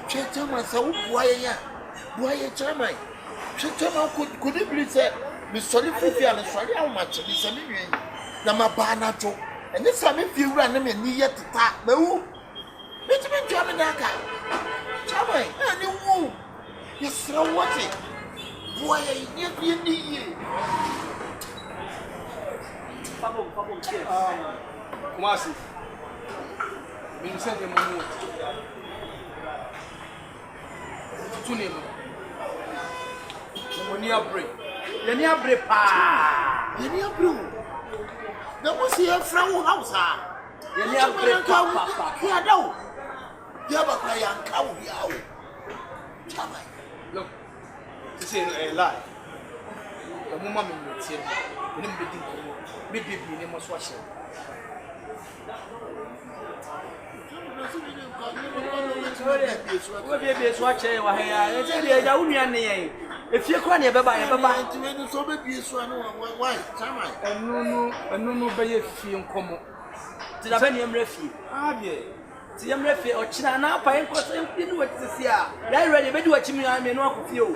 Chama sa wo boy ya. Boy chama. Chama could it be said me sorry fifi and sorry how much be say me nwen. Na ma ba na to. And this time if you run me ni yet ta. Me wu. Me ti me twa me na ka. Chama. Ani wu. Yes, what it? Boy, you be ni. Pabo, cheers. Kumasi. Me say dem mo. Tuni mo. Mo ni abre. Ye ni abre pa. Ye ni abre. Na mo see a friend house ah. Ye ni abre pa. Ya dawo. Ya ba kwa ya nkawo ya wo. Chama. Look. This is a lie. The woman me tie. Ni me di ko. Me bibi ni mo so ahye. Wo be so ache wa ha ya. Say dey ja unua ne yen. Efie kwa ne beba. Nti me so be bi so no why? Chama. Enu be ye fie nkomo. Ti da be ne emre fie. Abie. Ti emre fie o china na apa en koso en fie ni wati sisi a. Ya ready be di wachi mi na me no akofie o.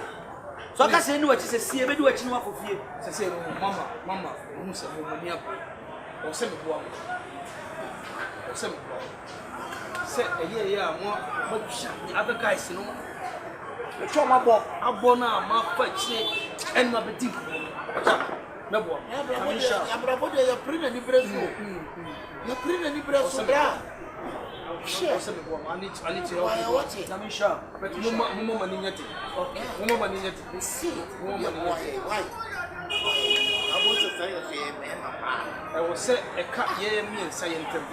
So ka se ni wachi sisi be di wachi ni akofie. Sese no mama, mu se mo ni apo. O se me bo am. O se me bo. Se eye a mo twa ni abeka isi no. E twa ma abo na ma fa chi en na be di. Me bo. Ya bravo de ya prina ni breso. Ya prina ni breso bra. O se me bo am ani che o. What it? Na me sha. But mo mani nyate. Okay. Mo mani nyate. See. Mo mani nyate. Why? I want to say a fame papa. I will say a cat ye me and say ntem.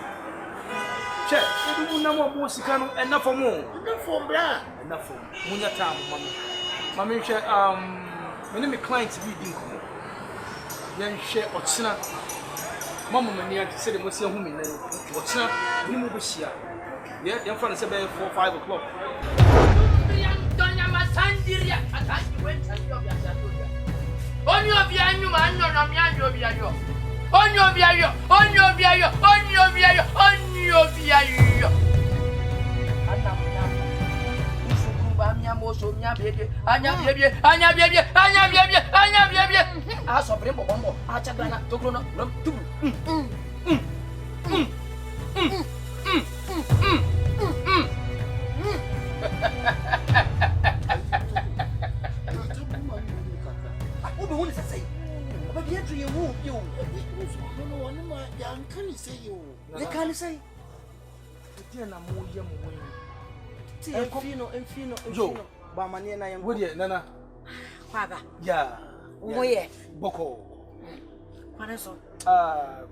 Che, edu na mo bo sika no enough for mo. Enough for bra. Enough for munya time mama. Mama hwe me me client bi di nko. Ye hwe ochina. Mama mani ati say de mo se hu me nan. Ochina ni mo bo hia. Ye fa na say be 4-5 o'clock. Donya masandiria atanyi wentani obi asandoria. Oni obi anyu ma anyo na mi anyo obi ayo. Oni obi ayo. Anam. Usukumba miamo so miabebe. Anya bebe. A so brembo bombo. A chagrana tokrono. Tubu. Obi woni sesai. Obi ye tru ye wu bi o. No, no, no, ya can say you. They can say. Ti na mo ye mo wen. Ti enfino. Yo, ba mane na ye. Wo de nana. Father. Ya. Wo ye. Boko. Paneso.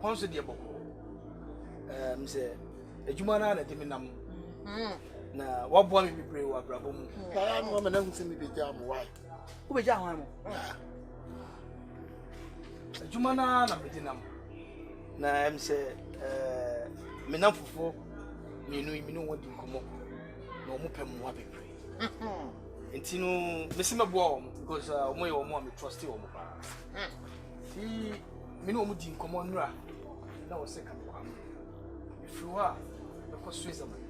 Konso de boko. Mse ejuma na de mi nam. Na wabo mi bebre wa brabo mu. Kaya no ma na hu se mi be jam why. Wo be ja ho mo. Jumana na medinam. Na em say menam fofo minu wodi nkomo. Na omo pem mo abepre. Enti no mesi meboa omo because omo ye omo am trust omo pa. Minu omo di nkomo nura. Na wo se ka kwa. Ifruwa ko Switzerland.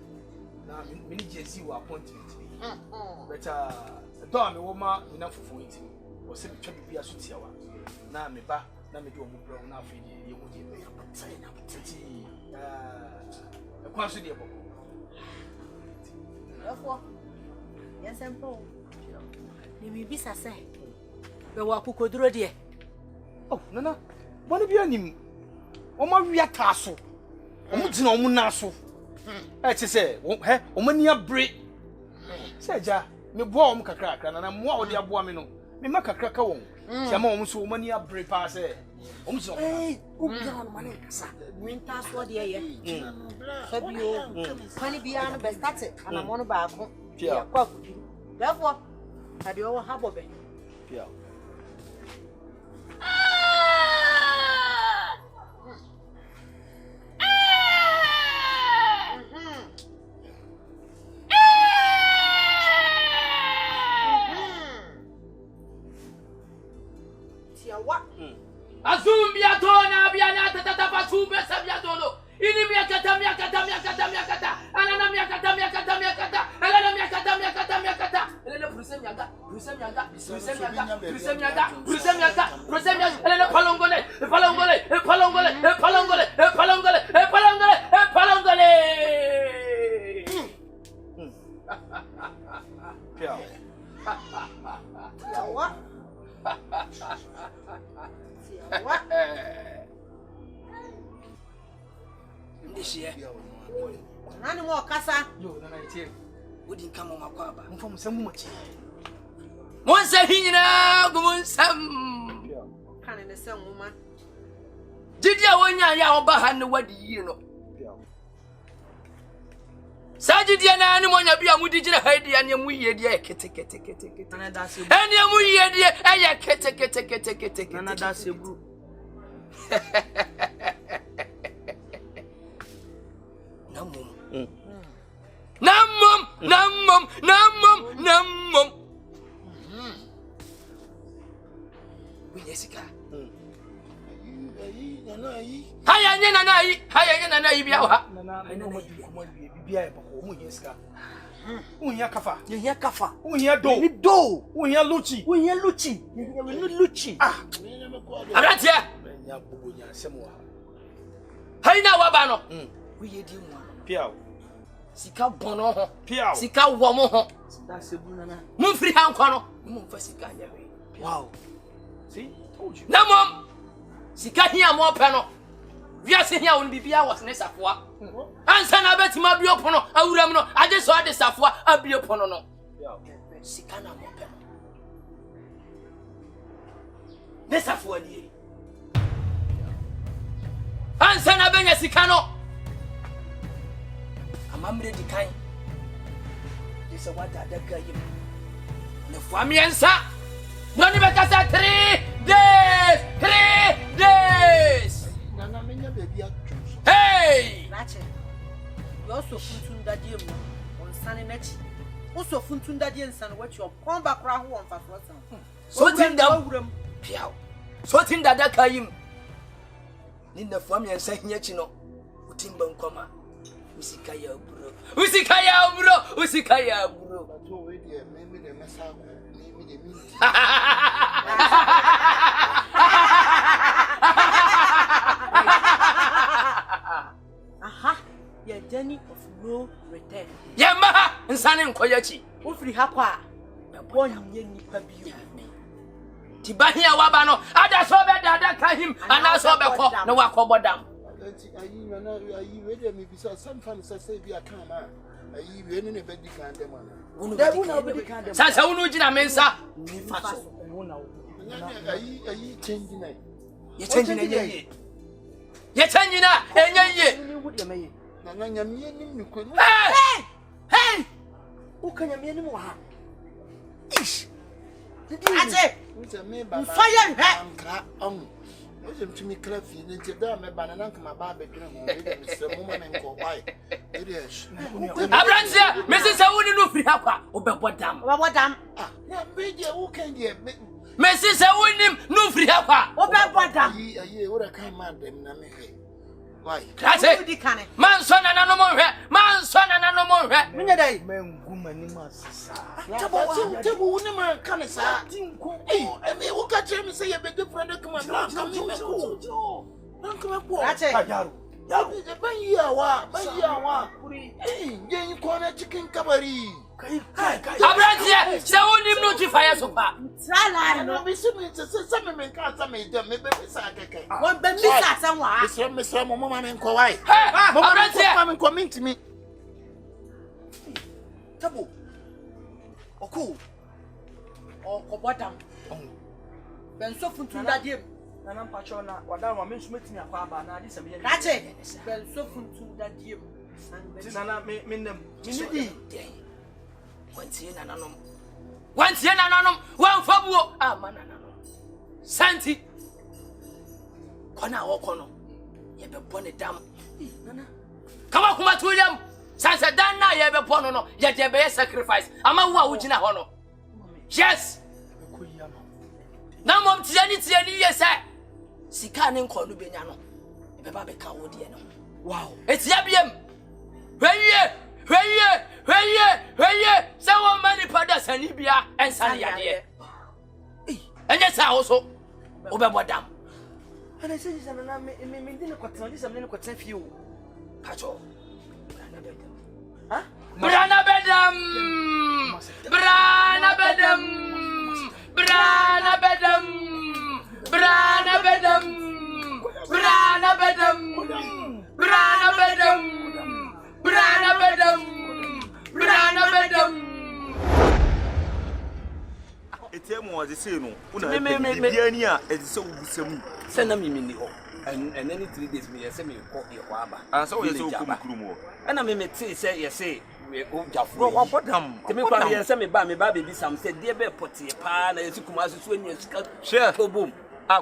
Na mini jezi wa appointment. But do me wo ma menam fofo enti. Wo se betwa bibia so tiawa. Na me ba na me di omo bro na afi ye wo di be appetite na appetite. Nkwan so di e boko. Afọ. Yes empo. Ni mi bisa se. Be wa Akoko duro de. Oh, nana. Boni bi anim. O ma wi ataso. O mu dina o mu na so. Ti se, o mani abre. Se ja, me boa o mu kakra nana mo a o de aboa me no. Me ma kakra ka won. Ti ama o mu so o mani abre pa se. O mu dina. O bi an mane kasa. Winter so de ye. Fabio. Kwani bi an be start ana mo no ba ko. Ya kwa kudu. Therefore, ade o ha bobe. Pia. Azumbia tona biana tata pasube sabia dono. Ini mia kata. Anana mia kata. Elena mia kata. Elena Elena Elena palongole. Pia. What? Ndishie. Nani mo kasa? Yo, nana itie. Wodi nka mo makwaba. Mfa mo samu machi. Monsa hinyina gumunsam. Kan ne se nwuma. Didia wonya ya oba ha ne wadi yi no. Sajidia na ani monya bia mudi gina haidi ani mu yiye dia kete. Nana da se. Ani mu yiye dia aya kete. Nana da se bru. Namom. We Sika. Haya nana yi bia wa. Nana no mo bibia e boko mo yin Sika. Unya kafa. Ye kafa. Unya do. Ni do. Unya luchi. Ye luchi. Abratia. Nya bobo nya asem wa. Haina wa ba no. We ye di mu. Pia. Sika bono ho. Pia. Sika wo mo ho. Da se bru nana. Mun free han kwa no. Mun fa sika nya we. Wow. See? Told you. Namom. Sika hia mo pe no. Wiase hia won bibia was ne safoa. Ansa na betima bi opono awuram no ade so ade safoa abi opono no. Sika na mo pe. Ne safoa ni. Ansa na benya sika no. Amamre di kan. Disa wada daga yim. Ne fuamiensa. No ni bekasa 3 days. Nana menya baby atu. Hey! Rache. Yo so funtunda die mu. On sane nachi. O so funtunda die nsan what your komba kra ho on fafo san. So tindam. Piao. So tinda daka yim. Ni na fuamiensa hiachi no. Utimba nkoma. Usika ya bro. Ato we dey me dey mesa ko. Me dey mean. Aha. Your journey of no return. Yema nsane nkoyachi. O free ha kwa. Bonye nipa biyo. Tibahia waba no. Ada so be dada ka him ana so be ko na wakobodam. Ayi nana ayi we dey me bisa some fan say bi aka ma. Ayi we ne be di kan dem ana. Una be di kan dem. Sasa unu gina mensa. Faso. Ayi change na. Ye change na ye. Ye change na enye. Ni wudi ya meye. Nana nyamie nim ni ko. Hey! Ukanya me nim wa ha. Ish. Ate. Me ba. Fire he. Ankra on. Ojim tumi krafi ni nti da me ba na nkama ba bedwene ho e se mo ma me nko why e dey Abrokyire Mrs. Sawuni no free akwa obebodam na beje wo kan dey Mrs. Sawuni no free akwa obebodam ayi wo da kan ma dem na me he why that's it man so na no mo hwe Minye dai Mengu mani masisa. Tabo woni ma kan sa tinko e wo ka chere me say ye be different come on na come me ko na come ko Ache Yaro. ban yi awa kuri yen ko na chicken kabari Kai. Abrokyire Sawuni no ti fire so pa Sala no me se me kan sa me dem me be sa keke won be misa sanwa Mr. Mo mama me nko why Abrokyire mama me nko mint me Tabo. Oko. okobodam ben so funtu dadiem Nana mpacho na wadama me nsumeti akwa aba na adi sebe ye. Ache ben so funtu dadiem Nana me nem. Minidi wantie nananom wan fabuo manananom santi kona wokono ye be bone dam nana kama kuma tuyam sansa dan na ye be pono no ye je be sacrifice ama wo a wugina ho no yes na mom tiani ye se sika ne nkɔ no benya no e be ba be ka wo de no wow etia biem hweye se wo mani pada sani bia ensane yade enye sa wo so wo be bodam Ana se jisa na me ndine kwatena jisa me ne kwatena fie o. pacho Ha? Brana bedam Etemu was the same. Una biani a edise ubusemu. sena mimini ho and any 3 days me say me ko e kwa aba And so we say okumukurumo. and me say yes say we o jafro Bro, what them? te me kwa me say me ba baby sam say dey be potie pa na yesi kuma so so anya sika Share. to boom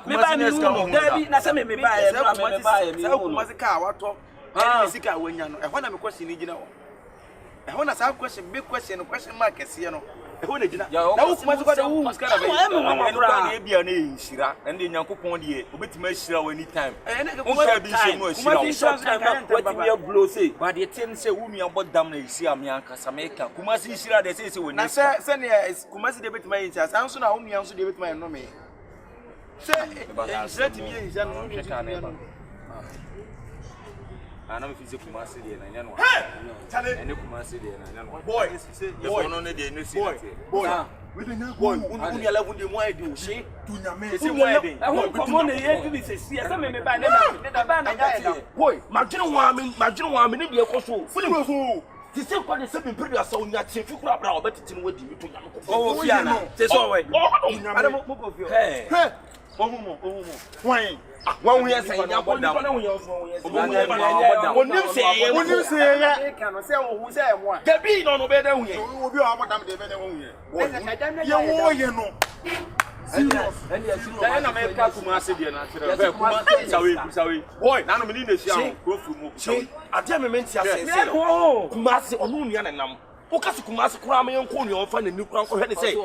Me ba me ska mo. Dabi na say me ba e bra me ba e me Sa kuma sika wato. Eni sika wanya no. E ho na me question ni gina ho. E ho na sa question big question mark kese no. E ho na gina. Na wo kuma sika da wo sika na be. Enu kwa na ebia na ehira. Ende Nyankopon de obetima ehira wo anytime. Unka bi se mo ehira. kuma short time what me blow say But the thing say wo nua bodam na esi am yanka sameka. Kuma si ehira de say wo Na ni. se ne kuma si de betima yin cha. San so na wo nua so de betima yin no me. Se enjeti mi yin cha no no. Ana me fizi kuma si de na nya no. Chale. Ene kuma si de na nya no. Boy, Boy, no ne de no si. boy. We dey now boy. Unu yala gun de mo ai de o se. Tunya me. Ese mo ai de. e ho komo na ye bi se sia say me ba na ba na ga Boy, madwene wa me ne bi ekoso. Funi we so. Ti se kwa de se bi previous so nya tie fi kura bra obetiti ne wadi mi to nya ko. oh fia na say so we Ada mo ko fi. hey Omumo. Wan. Wan hu ya san nya ko ni na hu ya so hu ya. Onim se ya. E kan no se wo hu se e mo a. Gabi no be da hu ya. Obi o amodam de be da hu ya. Ye wo ye no. Serious. Dan na me ka kuma si de na kire. Be kuma sawe. Boy, na no me ni na sia no. Go fu mu. Sawe. Ade me menti ase se. Kuma se onu nua na nam. O ka se kuma se kura me nko nua fa na ni kura nko hwe ne se.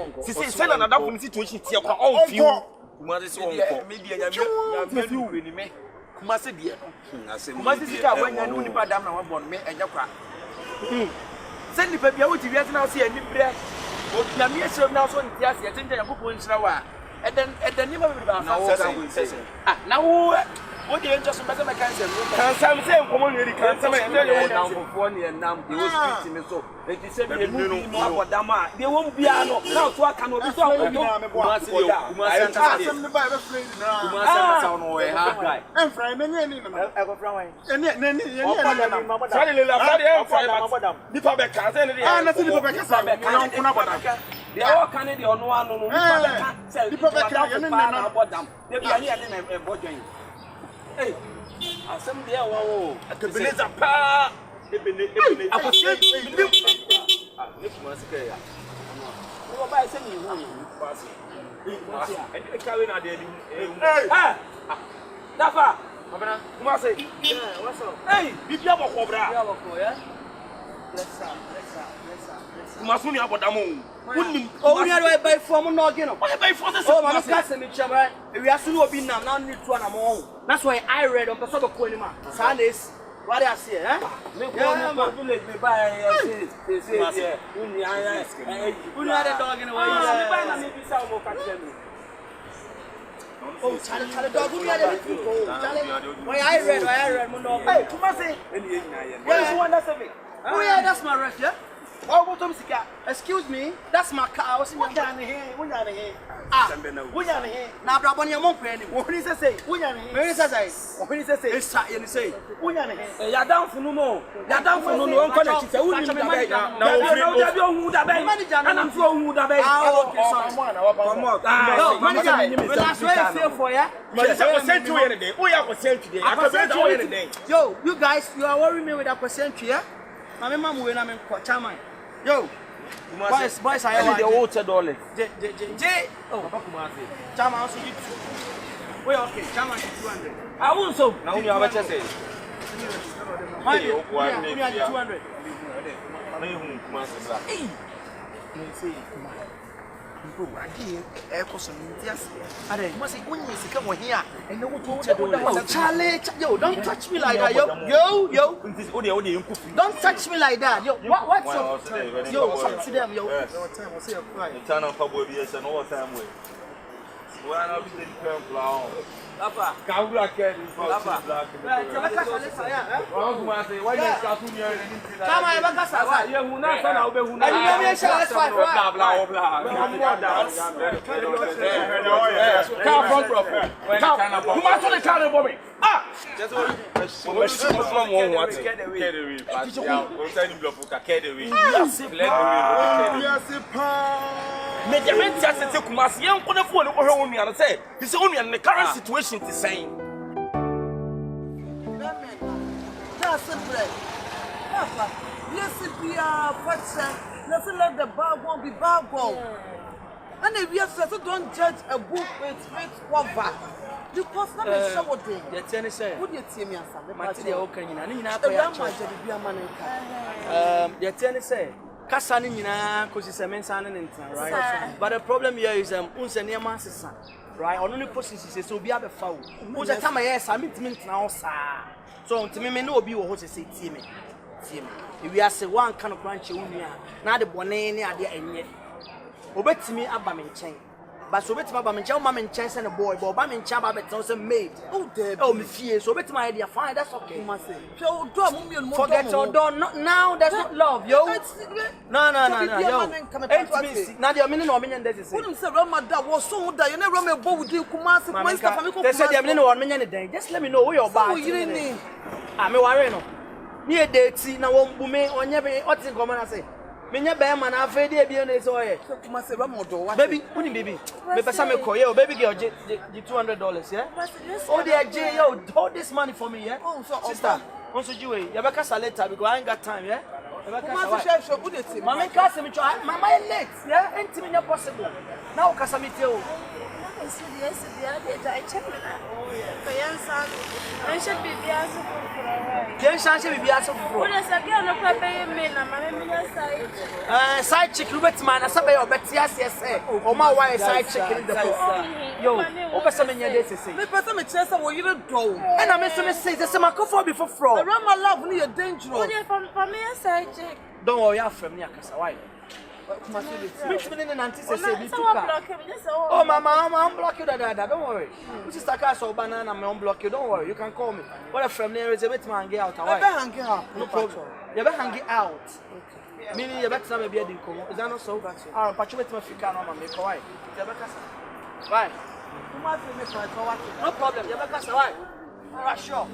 Se na da fu situation tie kura on fiu. Kuma se wonko. Me dia nya me ni me. Kuma se de no. Kuma se sika wanya no nipa dam na wa bon me enya kwa. Se nipa bia wo ti wiase na wo se ani bre. O na me ese na so ntia se tinja yakopon nsira wa. Eden ni ma be ba Na wo ka wo se. na wo o de enjo so be me cancer no. Cancer se nkomo ni eri cancer me ende yo na mfofo ne nam de wo street me so e ti se bi mu bi mo abodam a de wo bia no na to aka no bi so Kuma si de kuma se anta de. me ba be friend na. Kuma se anta no we ha guy. En friend me ni no. E ko fra wan. Ni Sari le la Sari en friend. Nipa be cancer ni de. na se nipa be kasa kuna bodam de o kan de ono anu no nipa be ka se nipa be ka ye ne na abodam de bia ni ade na bodwan hey asem de wa wo Akabenezer pa. Ebene. akose Ne kuma se ka ya. wo ba se ni hu E ka we na de di. Dafa. Abena. Kuma say. Yeah, what's up? Hey, bibia boko bra. Yeah, boko, yeah. Let's start. Kuma suni abodamu. Unim. Oh, we are by form no again. Why by force? Oh, my cousin, me chaba. We are soon obi nam now need to an among. That's why I read on person ko anima. Sundays. What I say, eh? Yeah, my village me buy say yeah. Uni ada dog in the way. Me buy na me bisa o ka tell me. Oh, chale dog uni ada people. Chale. Why I read mo no. Hey, come say. Where you want that say? Oh yeah, that's my ref, yeah. Oh, what Sika? Excuse me, that's my car. I was in here. Ah, here. Now, Brabon, your mom, what is it say? Where is it? What is it say? It's shot, you say. You're down for no more. You're down for no more. Connect. Now, who the manager, and I'm sure who the yo, you guys, you are worrying me with a percent here. My mama will not make chairman. Yo, boys, I have the water dollar. Oh, chairman also you two. Wait, okay, chairman 200. I won't so. Now you have a chance. My you are 200. Charlie, yo, don't touch me like that, yo. Don't touch me like that, yo. What's up? Yo, talk to them, yo. Turn on public yes and all time way. Well, I'll be the plan. Papa, can we get this? Papa, why you start to hear anything? Come on, Bakasa. You will not send out the Huna. Blah, blah, blah. You must only carry a bobby. Ah! Just what? Current situation is saying. That's it, bread. Papa, let's be let's let the bag won't be bag one. And if you say so, don't judge a book with cover. Because not a show what day. The tennis say. Would you see me as a material? Okay, you know, the tennis say. Kasani nyina kosi semensa ne ntan, right? But the problem here is unse niam asesa, right? Only position so obi abefa wo. Wo je tama yes am ntimi ntan wo sa. So ntimi me na obi wo ho se tie me. If we are say one kind of branch unia, na de bone ne ade enye. Obetimi aba me nchen. But so obetimi aba me nchen, o ma me nchen se ne boy, but oba me nchen aba beton se maid. Oh there. Oh me fie, so obetimi idea fine, that's okay. So do am me forget your door. Not now, there's not love, yo. No, yo. Now the meaning of million days is. Wouldn't say Ramadan was so that you never me bow with you Kumasi. They said the meaning of million day. Just let me know where you're bad. I'm a warrior. Near date, now won't boom me on every other common. I say, Minya Bearman, I've heard the BNS oil. Baby, wouldn't baby? Maybe some coil, baby girl, $200, yeah? Oh, dear J, yo, hold this money for me, yeah? Oh, so, sister, also you, Yabaka Saleta, because I ain't got time, yeah? Mamma Casamit, my late, yeah? Anything possible. Now, Casamito. I check it out. I should be side chick, Robert man, I saw your bet, yes, oh, my wife, side chick in the book. Yo, over some in your days, say, the person with chest or you don't go. And I miss him say, there's some Akoko before fraud. Around my love, near dangerous. For me, a side chick. Don't worry, I'm from Yakasa. Why? Which minute and auntie say, oh, Mama, I'm block you that. Don't worry. Which is the castle banana, I'm unblock you. Don't worry, you can call me. What a friend there is a bit man, get out. No problem. You better hang it out. Meaning you better not be a dinko. Is that not so? I'll patch you with my finger on me. Why? Why? No problem. You better why? Sure.